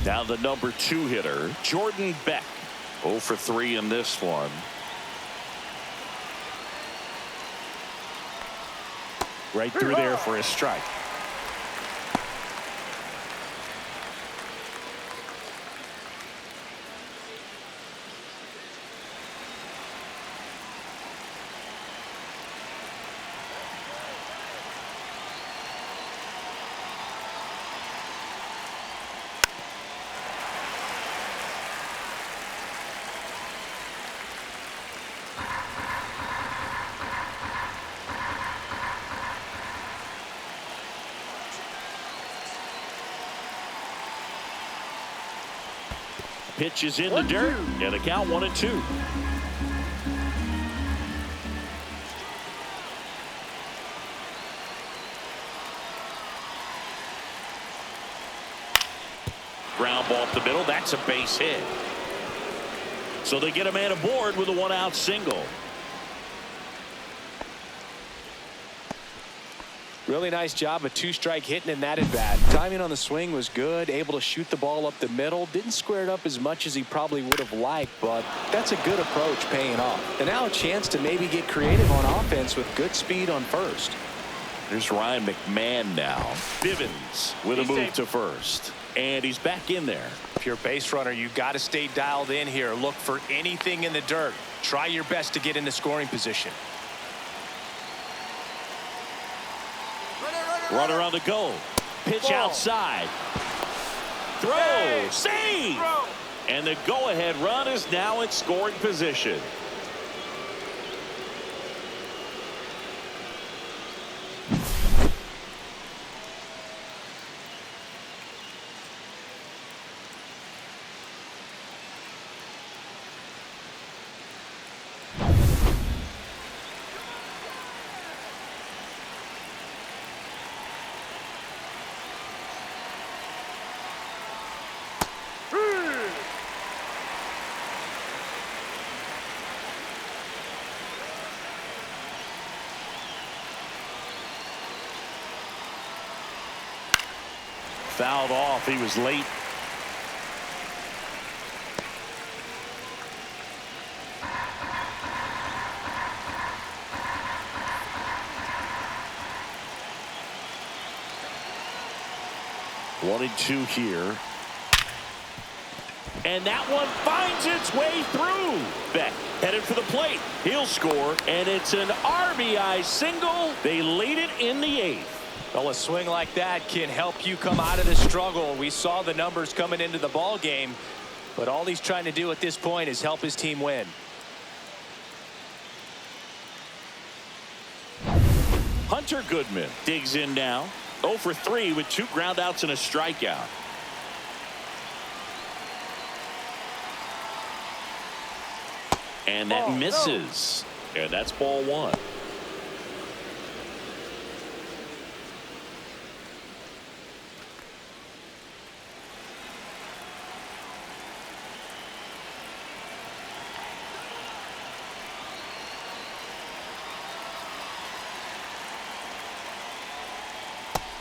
[SPEAKER 1] Now the number 2 hitter, Jordan Beck. 0 for 3 in this one. Right through there for a strike. Pitch is in the dirt, and the count 1-2. Ground ball up the middle. That's a base hit. So they get a man aboard with a 1-out single.
[SPEAKER 6] Really nice job of 2-strike hitting in that at bat.
[SPEAKER 4] Timing on the swing was good, able to shoot the ball up the middle. Didn't square it up as much as he probably would have liked, but that's a good approach paying off. And now a chance to maybe get creative on offense with good speed on first.
[SPEAKER 1] There's Ryan McMahon now. Bivens with a move to first. And he's back in there.
[SPEAKER 6] If you're a base runner, you got to stay dialed in here. Look for anything in the dirt. Try your best to get into scoring position.
[SPEAKER 1] Runner on the go. Pitch outside. Throw. Save. And the go-ahead run is now in scoring position. Fouled off. He was late. One and two here. And that one finds its way through. Beck headed for the plate. He'll score, and it's an RBI single. They lead it in the 8th.
[SPEAKER 6] Well, a swing like that can help you come out of the struggle. We saw the numbers coming into the ball game, but all he's trying to do at this point is help his team win.
[SPEAKER 1] Hunter Goodman digs in now. 0 for 3 with 2 groundouts and a strikeout. And that misses. And that's ball 1.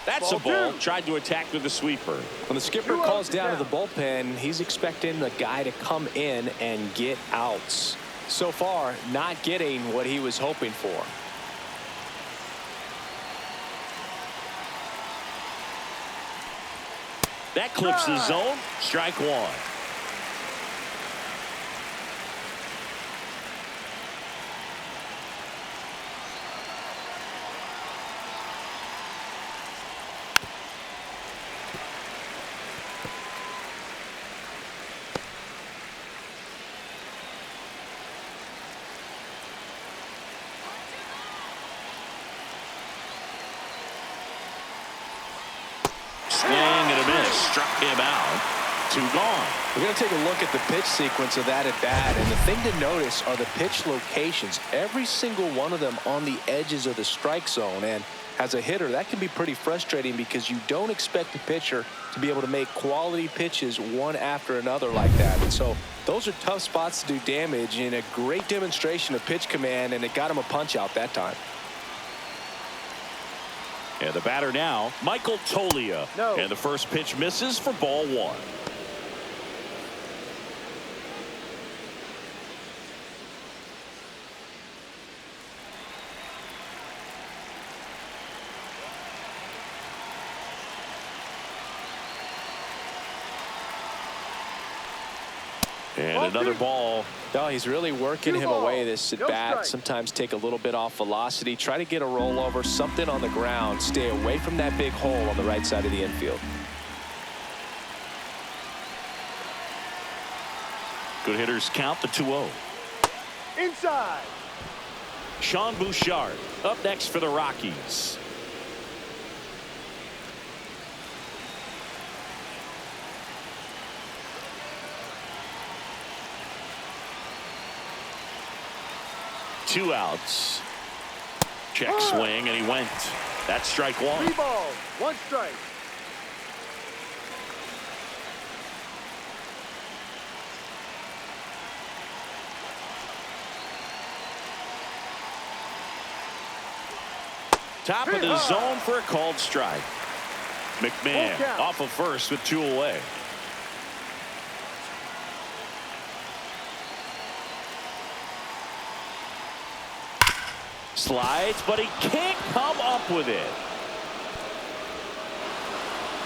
[SPEAKER 1] That's a ball. Tried to attack with the sweeper.
[SPEAKER 6] When the skipper calls down to the bullpen, he's expecting the guy to come in and get outs. So far, not getting what he was hoping for.
[SPEAKER 1] That clips the zone. Strike 1. Struck him out. 2 gone.
[SPEAKER 6] We're going to take a look at the pitch sequence of that at bat, and the thing to notice are the pitch locations. Every single one of them on the edges of the strike zone, and as a hitter, that can be pretty frustrating because you don't expect the pitcher to be able to make quality pitches one after another like that. And so those are tough spots to do damage, and a great demonstration of pitch command, and it got him a punch out that time.
[SPEAKER 1] And the batter now, Michael Tolia.
[SPEAKER 3] No.
[SPEAKER 1] And the first pitch misses for ball 1. And another ball.
[SPEAKER 6] No, he's really working him away this at bat. Sometimes take a little bit off velocity. Try to get a rollover, something on the ground. Stay away from that big hole on the right side of the infield.
[SPEAKER 1] Good hitters count the 2-0.
[SPEAKER 3] Inside.
[SPEAKER 1] Sean Bouchard up next for the Rockies. Two outs. Check swing, and he went. That's strike 1.
[SPEAKER 3] 3 balls, 1 strike.
[SPEAKER 1] Top of the zone for a called strike. McMahon off of first with 2 away. Slides, but he can't come up with it.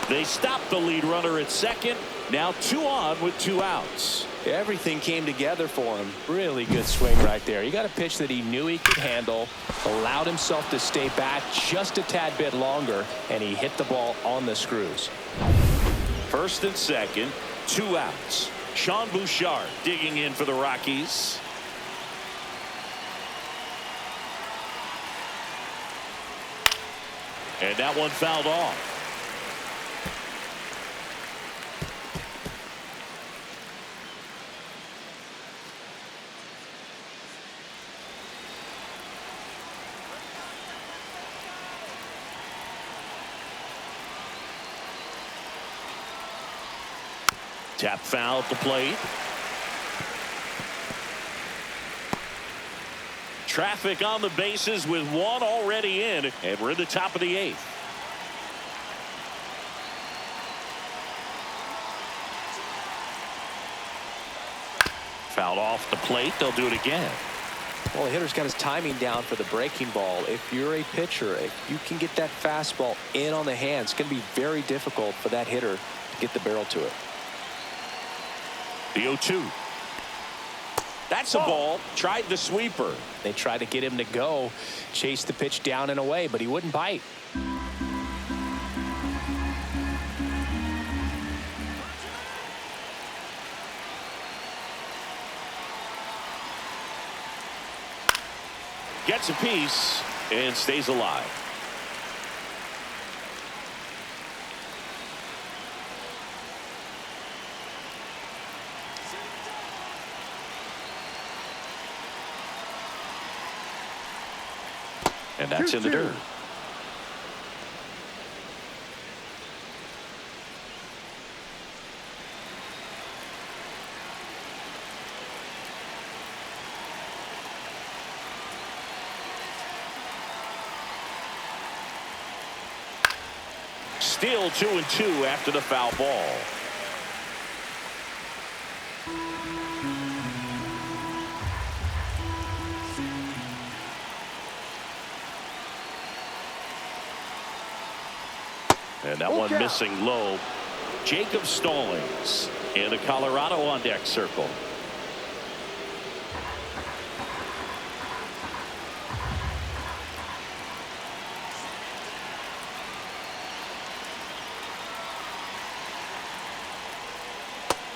[SPEAKER 1] They stopped the lead runner at second. Now 2 on with 2 outs.
[SPEAKER 6] Everything came together for him. Really good swing right there. He got a pitch that he knew he could handle, allowed himself to stay back just a tad bit longer, and he hit the ball on the screws.
[SPEAKER 1] First and second, 2 outs. Sean Bouchard digging in for the Rockies. And that one fouled off. Tap foul at the plate. Traffic on the bases with 1 already in, and we're in the top of the 8th. Fouled off the plate. They'll do it again.
[SPEAKER 6] Well, the hitter's got his timing down for the breaking ball. If you're a pitcher, if you can get that fastball in on the hands, it's going to be very difficult for that hitter to get the barrel to it.
[SPEAKER 1] The 0-2. That's a ball. Tried the sweeper.
[SPEAKER 6] They tried to get him to go, chase the pitch down and away, but he wouldn't bite.
[SPEAKER 1] Gets a piece and stays alive. And that's in the dirt. Still 2-2 after the foul ball. And that one missing low. Jacob Stallings in the Colorado on deck circle.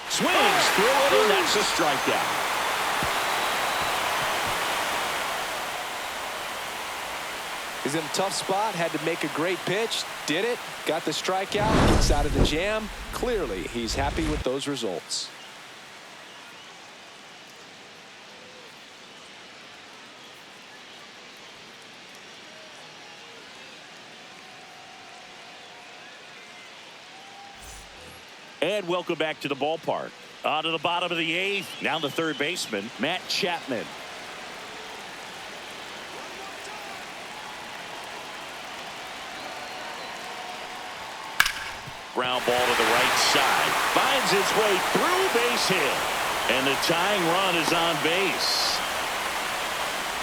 [SPEAKER 1] Swings through it, and that's a strikeout.
[SPEAKER 6] He's in a tough spot, had to make a great pitch, did it, got the strikeout, gets out of the jam. Clearly, he's happy with those results.
[SPEAKER 1] And welcome back to the ballpark. On to the bottom of the 8th. Now the third baseman, Matt Chapman. Ground ball to the right side. Finds its way through, base hit. And the tying run is on base.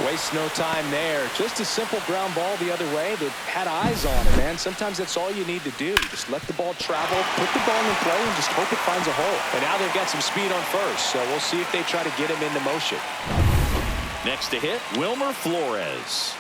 [SPEAKER 6] Waste no time there. Just a simple ground ball the other way. They had eyes on it, man. Sometimes that's all you need to do. Just let the ball travel, put the ball in play, and just hope it finds a hole. And now they've got some speed on first, so we'll see if they try to get him into motion.
[SPEAKER 1] Next to hit, Wilmer Flores.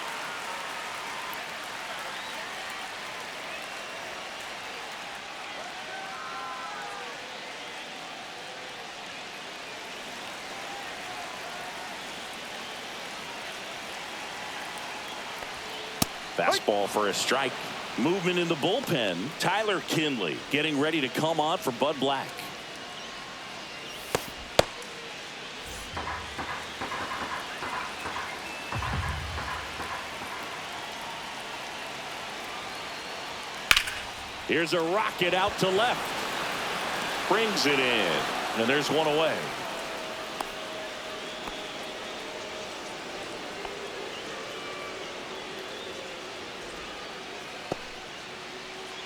[SPEAKER 1] Fastball for a strike. Movement in the bullpen. Tyler Kinley getting ready to come on for Bud Black. Here's a rocket out to left. Brings it in. And there's one away.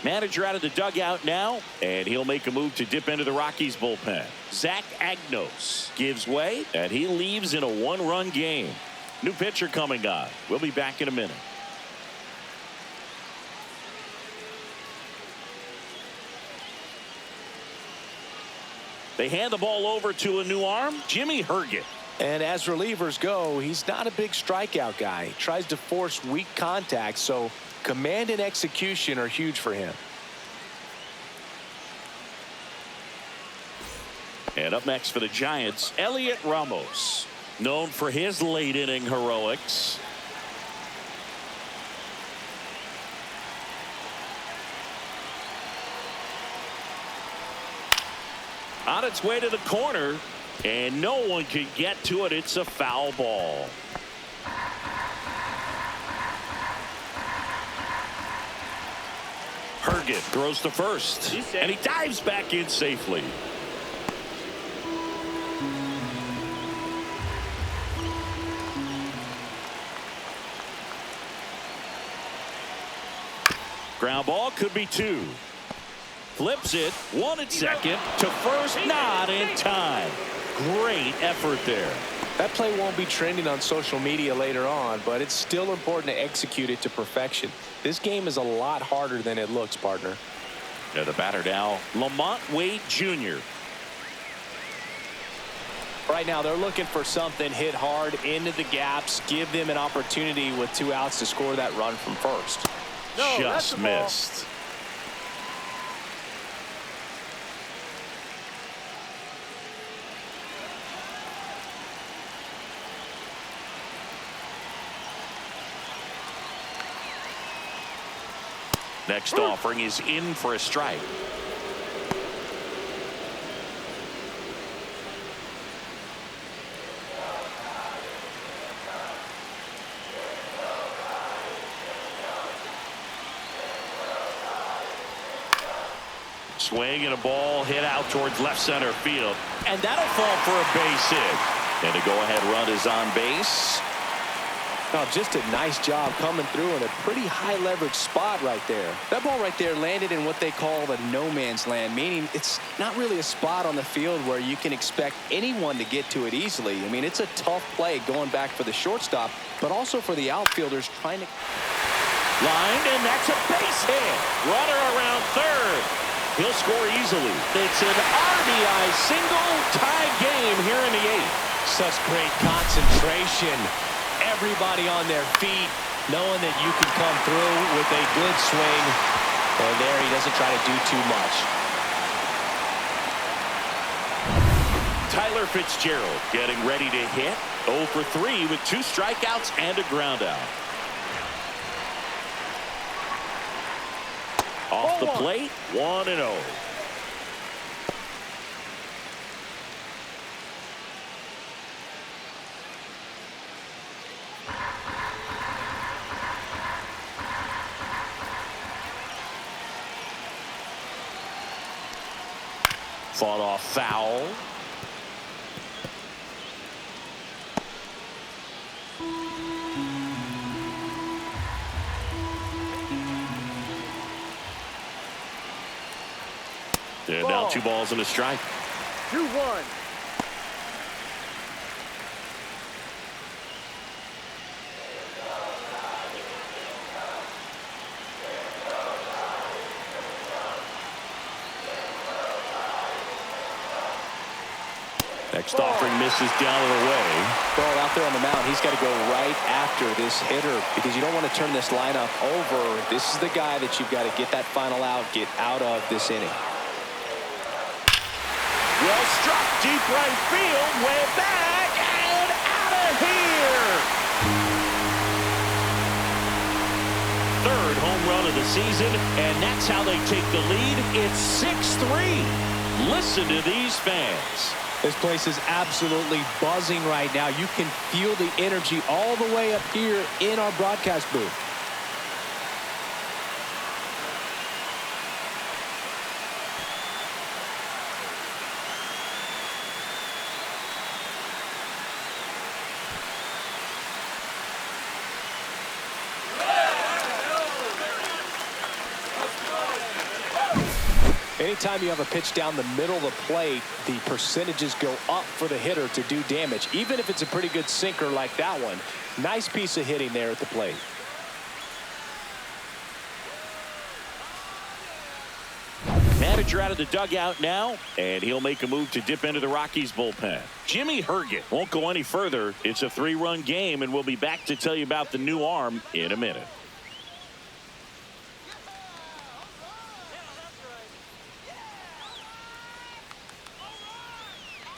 [SPEAKER 1] Manager out of the dugout now, and he'll make a move to dip into the Rockies bullpen. Zach Agnos gives way, and he leaves in a one-run game. New pitcher coming on. We'll be back in a minute. They hand the ball over to a new arm, Jimmy Herget.
[SPEAKER 6] And as relievers go, he's not a big strikeout guy. He tries to force weak contact, so command and execution are huge for him.
[SPEAKER 1] And up next for the Giants, Elliot Ramos, known for his late inning heroics. On its way to the corner, and no one can get to it. It's a foul ball. Herget throws to first, and he dives back in safely. Ground ball, could be two. flips it. One at second to first, not in time. Great effort there.
[SPEAKER 2] That play won't be trending on social media later on, but it's still important to execute it to perfection. This game is a lot harder than it looks, partner.
[SPEAKER 1] Now the batter now, Lamont Wade Jr.
[SPEAKER 6] Right now they're looking for something hit hard into the gaps, give them an opportunity with 2 outs to score that run from first.
[SPEAKER 3] No, that's
[SPEAKER 1] Just
[SPEAKER 3] the ball.
[SPEAKER 1] missed. Next offering is in for a strike. Swing and a ball hit out towards left center field. And that'll fall for a base hit. And a go-ahead run is on base.
[SPEAKER 2] Oh, just a nice job coming through in a pretty high leverage spot right there. That ball right there landed in what they call the no man's land, meaning it's not really a spot on the field where you can expect anyone to get to it easily. I mean, it's a tough play going back for the shortstop, but also for the outfielders trying to.
[SPEAKER 1] Lined, and that's a base hit. Runner around third. He'll score easily. It's an RBI single, tie game here in the 8th.
[SPEAKER 6] Such great concentration. Everybody on their feet, knowing that you can come through with a good swing. And there he doesn't try to do too much.
[SPEAKER 1] Tyler Fitzgerald getting ready to hit. 0 for 3 with 2 strikeouts and a ground out. Off the plate, 1-0. Fought off foul. And now 2 balls and a strike.
[SPEAKER 3] 2-1.
[SPEAKER 1] Next offering misses down and away.
[SPEAKER 2] Well, out there on the mound, he's got to go right after this hitter because you don't want to turn this lineup over. This is the guy that you've got to get that final out, get out of this inning.
[SPEAKER 1] Well struck, deep right field, way back, and out of here. 3rd home run of the season, and that's how they take the lead. It's 6-3. Listen to these fans.
[SPEAKER 6] This place is absolutely buzzing right now. You can feel the energy all the way up here in our broadcast booth. Anytime you have a pitch down the middle of the plate, the percentages go up for the hitter to do damage, even if it's a pretty good sinker like that one. Nice piece of hitting there at the plate.
[SPEAKER 1] Manager out of the dugout now, and he'll make a move to dip into the Rockies bullpen. Jimmy Herget won't go any further. It's a 3-run game, and we'll be back to tell you about the new arm in a minute.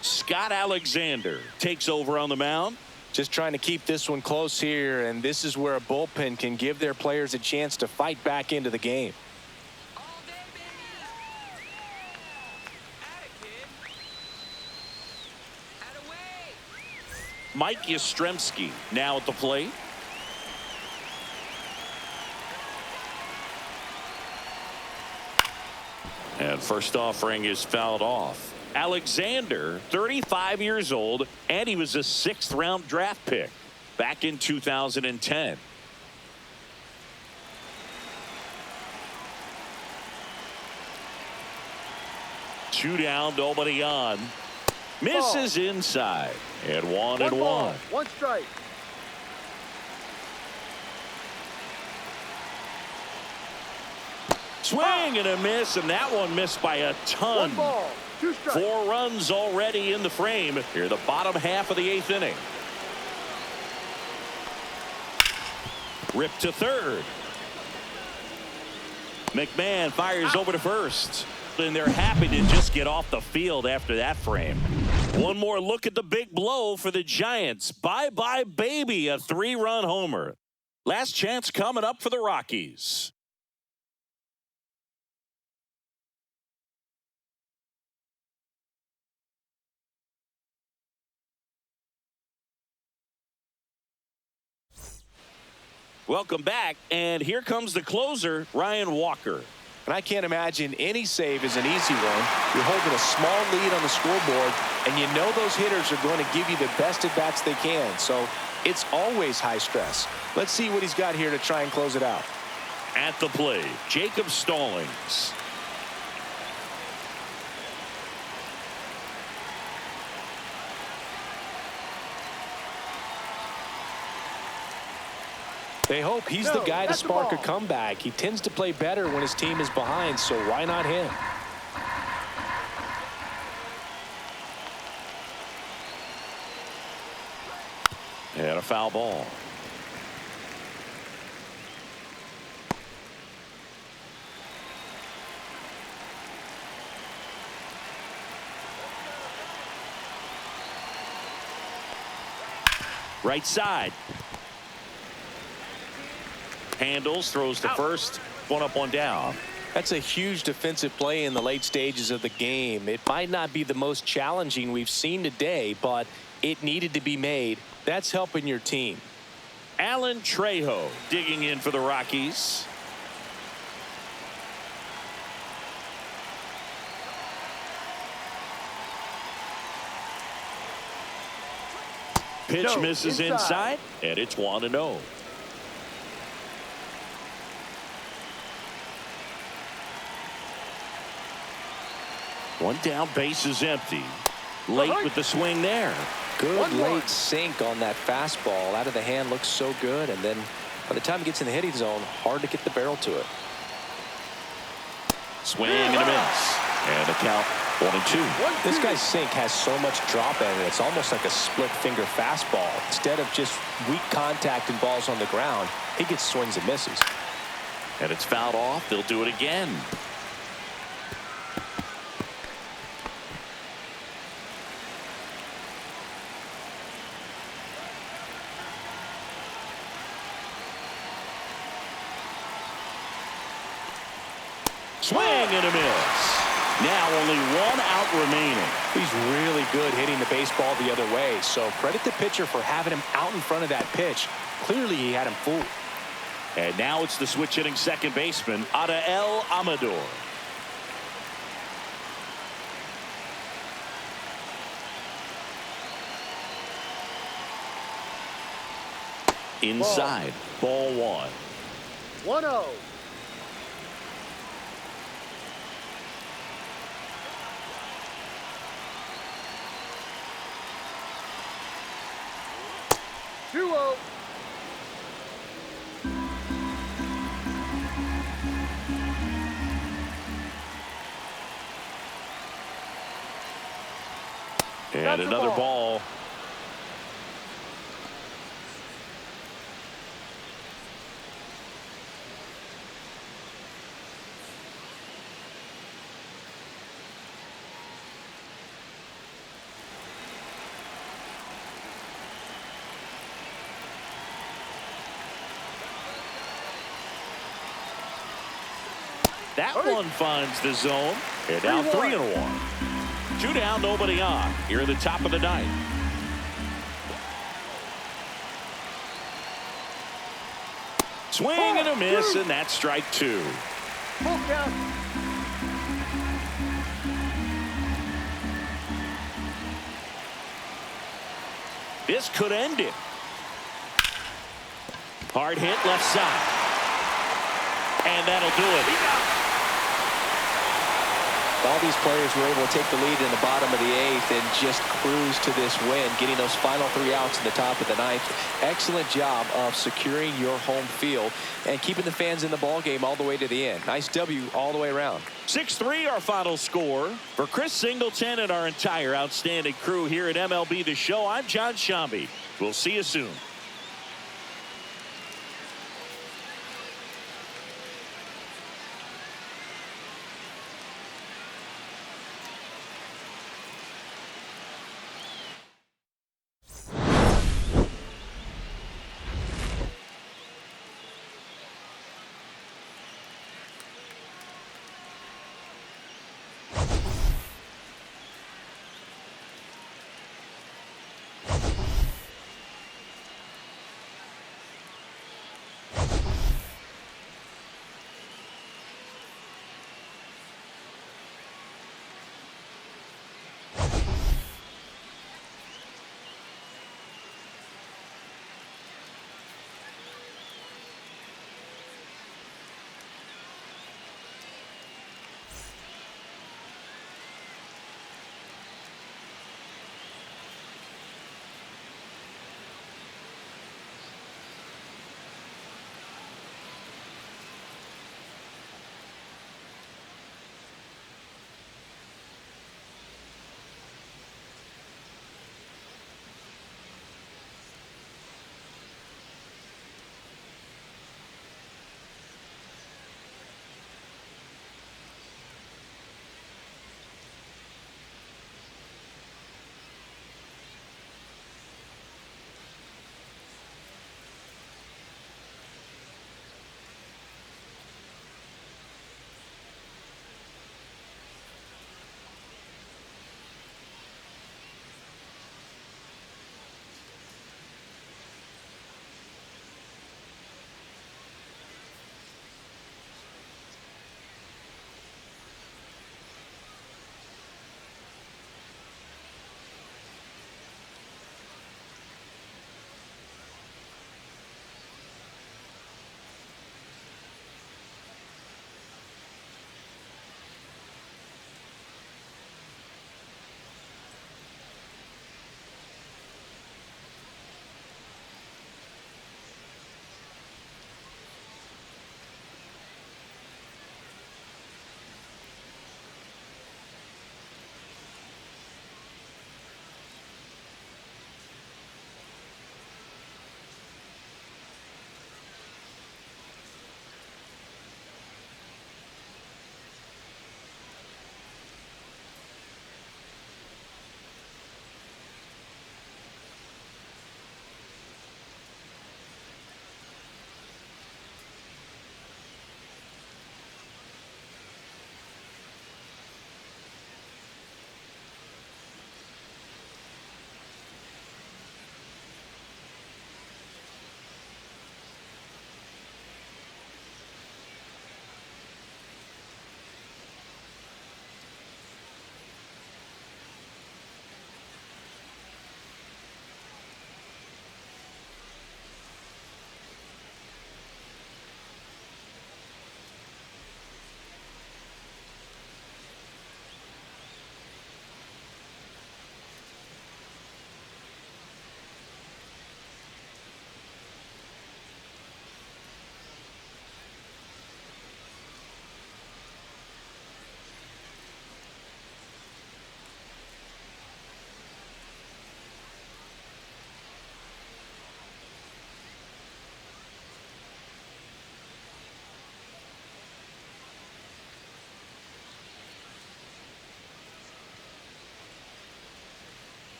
[SPEAKER 1] Scott Alexander takes over on the mound.
[SPEAKER 2] Just trying to keep this one close here, and this is where a bullpen can give their players a chance to fight back into the game.
[SPEAKER 1] Mike Yastrzemski now at the plate. And first offering is fouled off. Alexander, 35 years old, and he was a 6th-round draft pick back in 2010. 2 down, nobody on. Misses inside. And 1-1.
[SPEAKER 3] Ball, 1 strike.
[SPEAKER 1] Swing and a miss, and that one missed by a ton.
[SPEAKER 3] 1 ball, 2 strikes.
[SPEAKER 1] 4 runs already in the frame. Here, the bottom half of the 8th inning. Ripped to third. McMahon fires over to first. And they're happy to just get off the field after that frame. One more look at the big blow for the Giants. Bye-bye, baby, a 3-run homer. Last chance coming up for the Rockies. Welcome back, and here comes the closer, Ryan Walker.
[SPEAKER 6] And I can't imagine any save is an easy one. You're holding a small lead on the scoreboard, and you know those hitters are going to give you the best at-bats they can. So it's always high stress. Let's see what he's got here to try and close it out.
[SPEAKER 1] At the plate, Jacob Stallings.
[SPEAKER 6] They hope he's the guy to spark a comeback. He tends to play better when his team is behind, so why not him?
[SPEAKER 1] And a foul ball. Right side. Handles, throws to first. 1 up, 1 down.
[SPEAKER 6] That's a huge defensive play in the late stages of the game. It might not be the most challenging we've seen today, but it needed to be made. That's helping your team.
[SPEAKER 1] Alan Trejo digging in for the Rockies. Pitch misses inside, and it's 1-0. One down, base is empty. Late with the swing there.
[SPEAKER 6] Good late sink on that fastball. Out of the hand, looks so good. And then by the time it gets in the hitting zone, hard to get the barrel to it.
[SPEAKER 1] Swing and a miss. And a count 1-2.
[SPEAKER 6] This guy's sink has so much drop in it. It's almost like a split finger fastball. Instead of just weak contact and balls on the ground, he gets swings and misses.
[SPEAKER 1] And it's fouled off. They'll do it again. Swing and a miss. Now only 1 out remaining.
[SPEAKER 6] He's really good hitting the baseball the other way. So credit the pitcher for having him out in front of that pitch. Clearly he had him fooled.
[SPEAKER 1] And now it's the switch hitting second baseman, Adael Amador. Inside, ball 1.
[SPEAKER 3] 1-0.
[SPEAKER 1] And another ball. That one finds the zone. And now 3-1. 2 down, nobody on. Here at the top of the 9th. Swing and a miss, and that's strike 2.
[SPEAKER 3] Full count.
[SPEAKER 1] This could end it. Hard hit left side. And that'll do it.
[SPEAKER 6] All these players were able to take the lead in the bottom of the 8th and just cruise to this win, getting those final 3 outs in the top of the 9th. Excellent job of securing your home field and keeping the fans in the ball game all the way to the end. Nice W all the way around.
[SPEAKER 1] 6-3 our final score. For Chris Singleton and our entire outstanding crew here at MLB The Show, I'm John Shambi. We'll see you soon.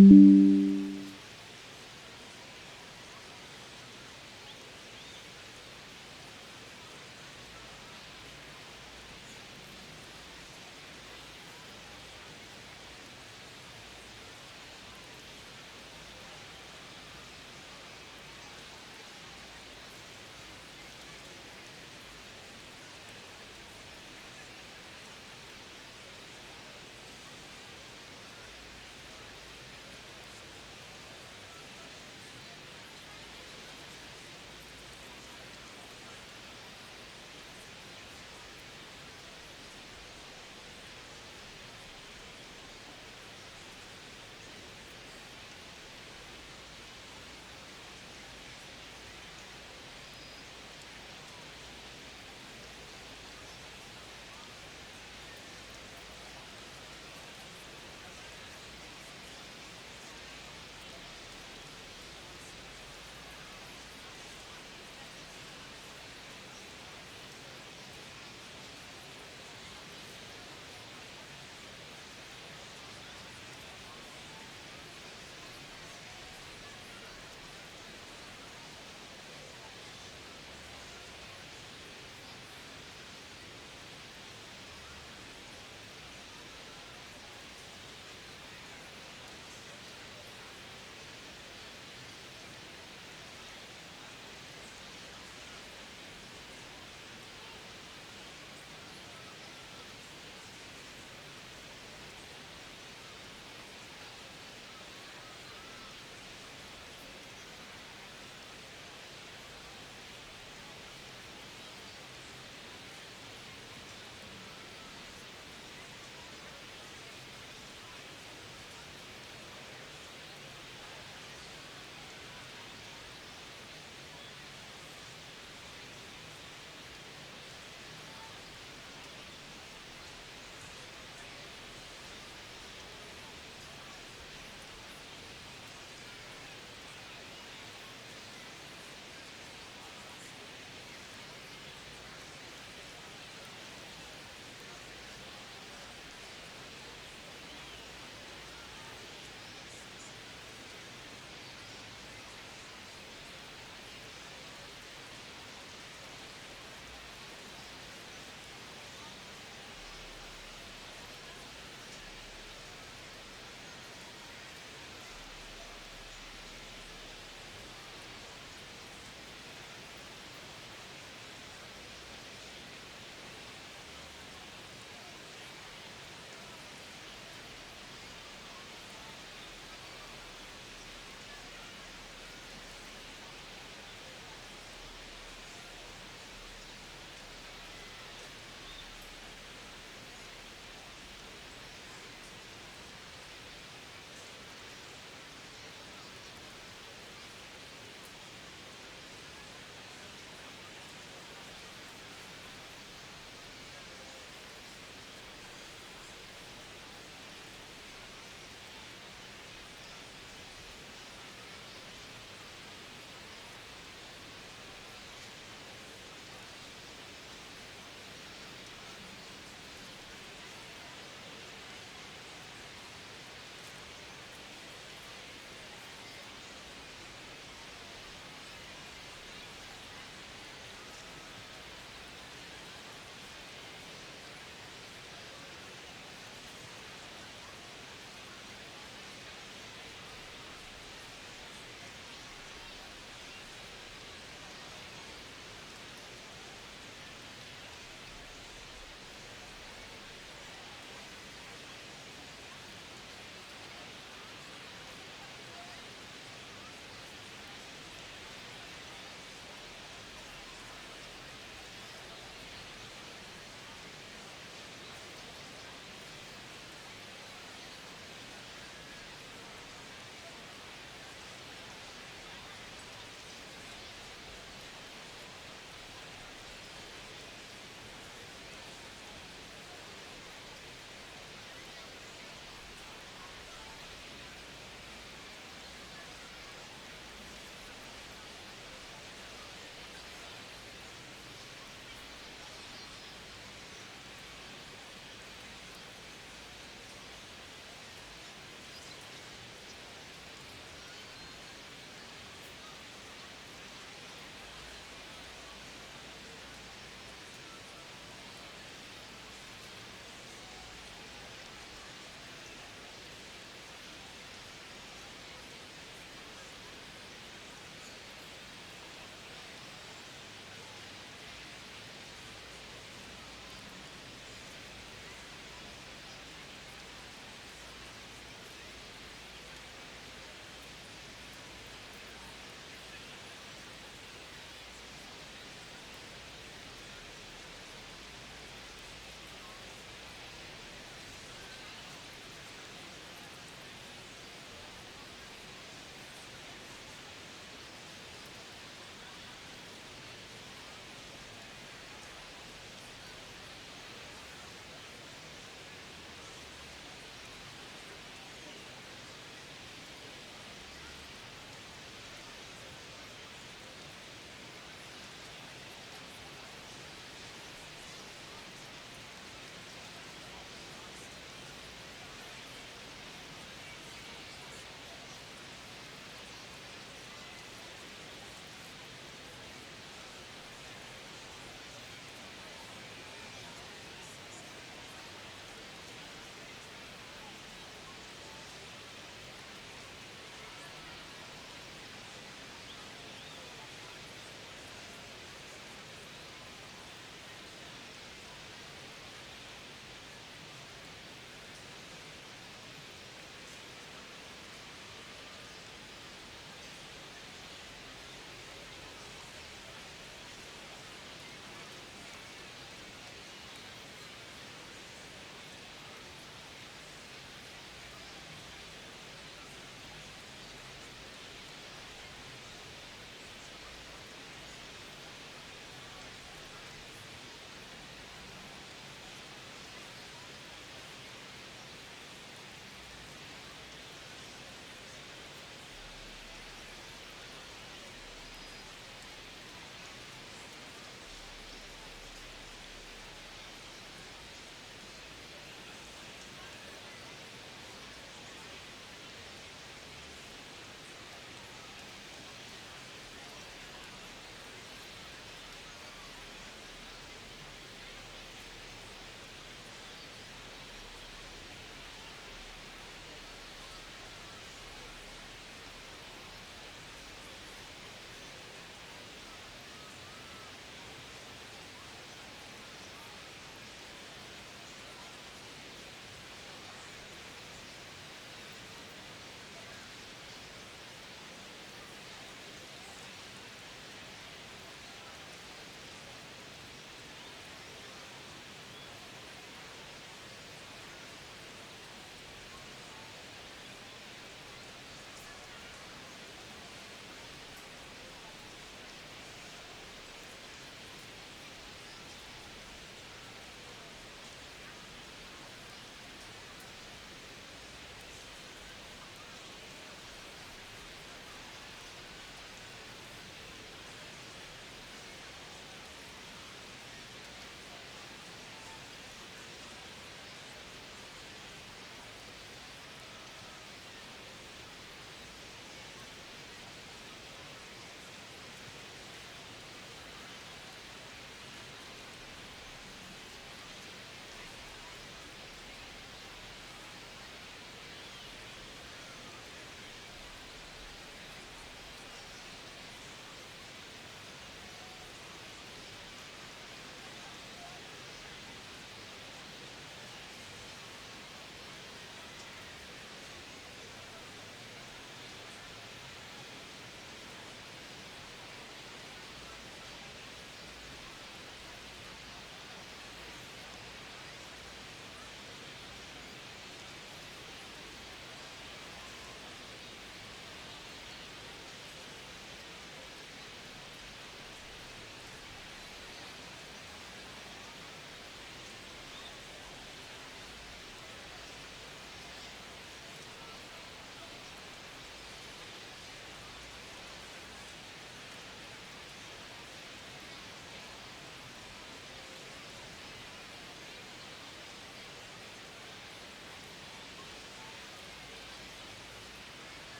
[SPEAKER 3] 1.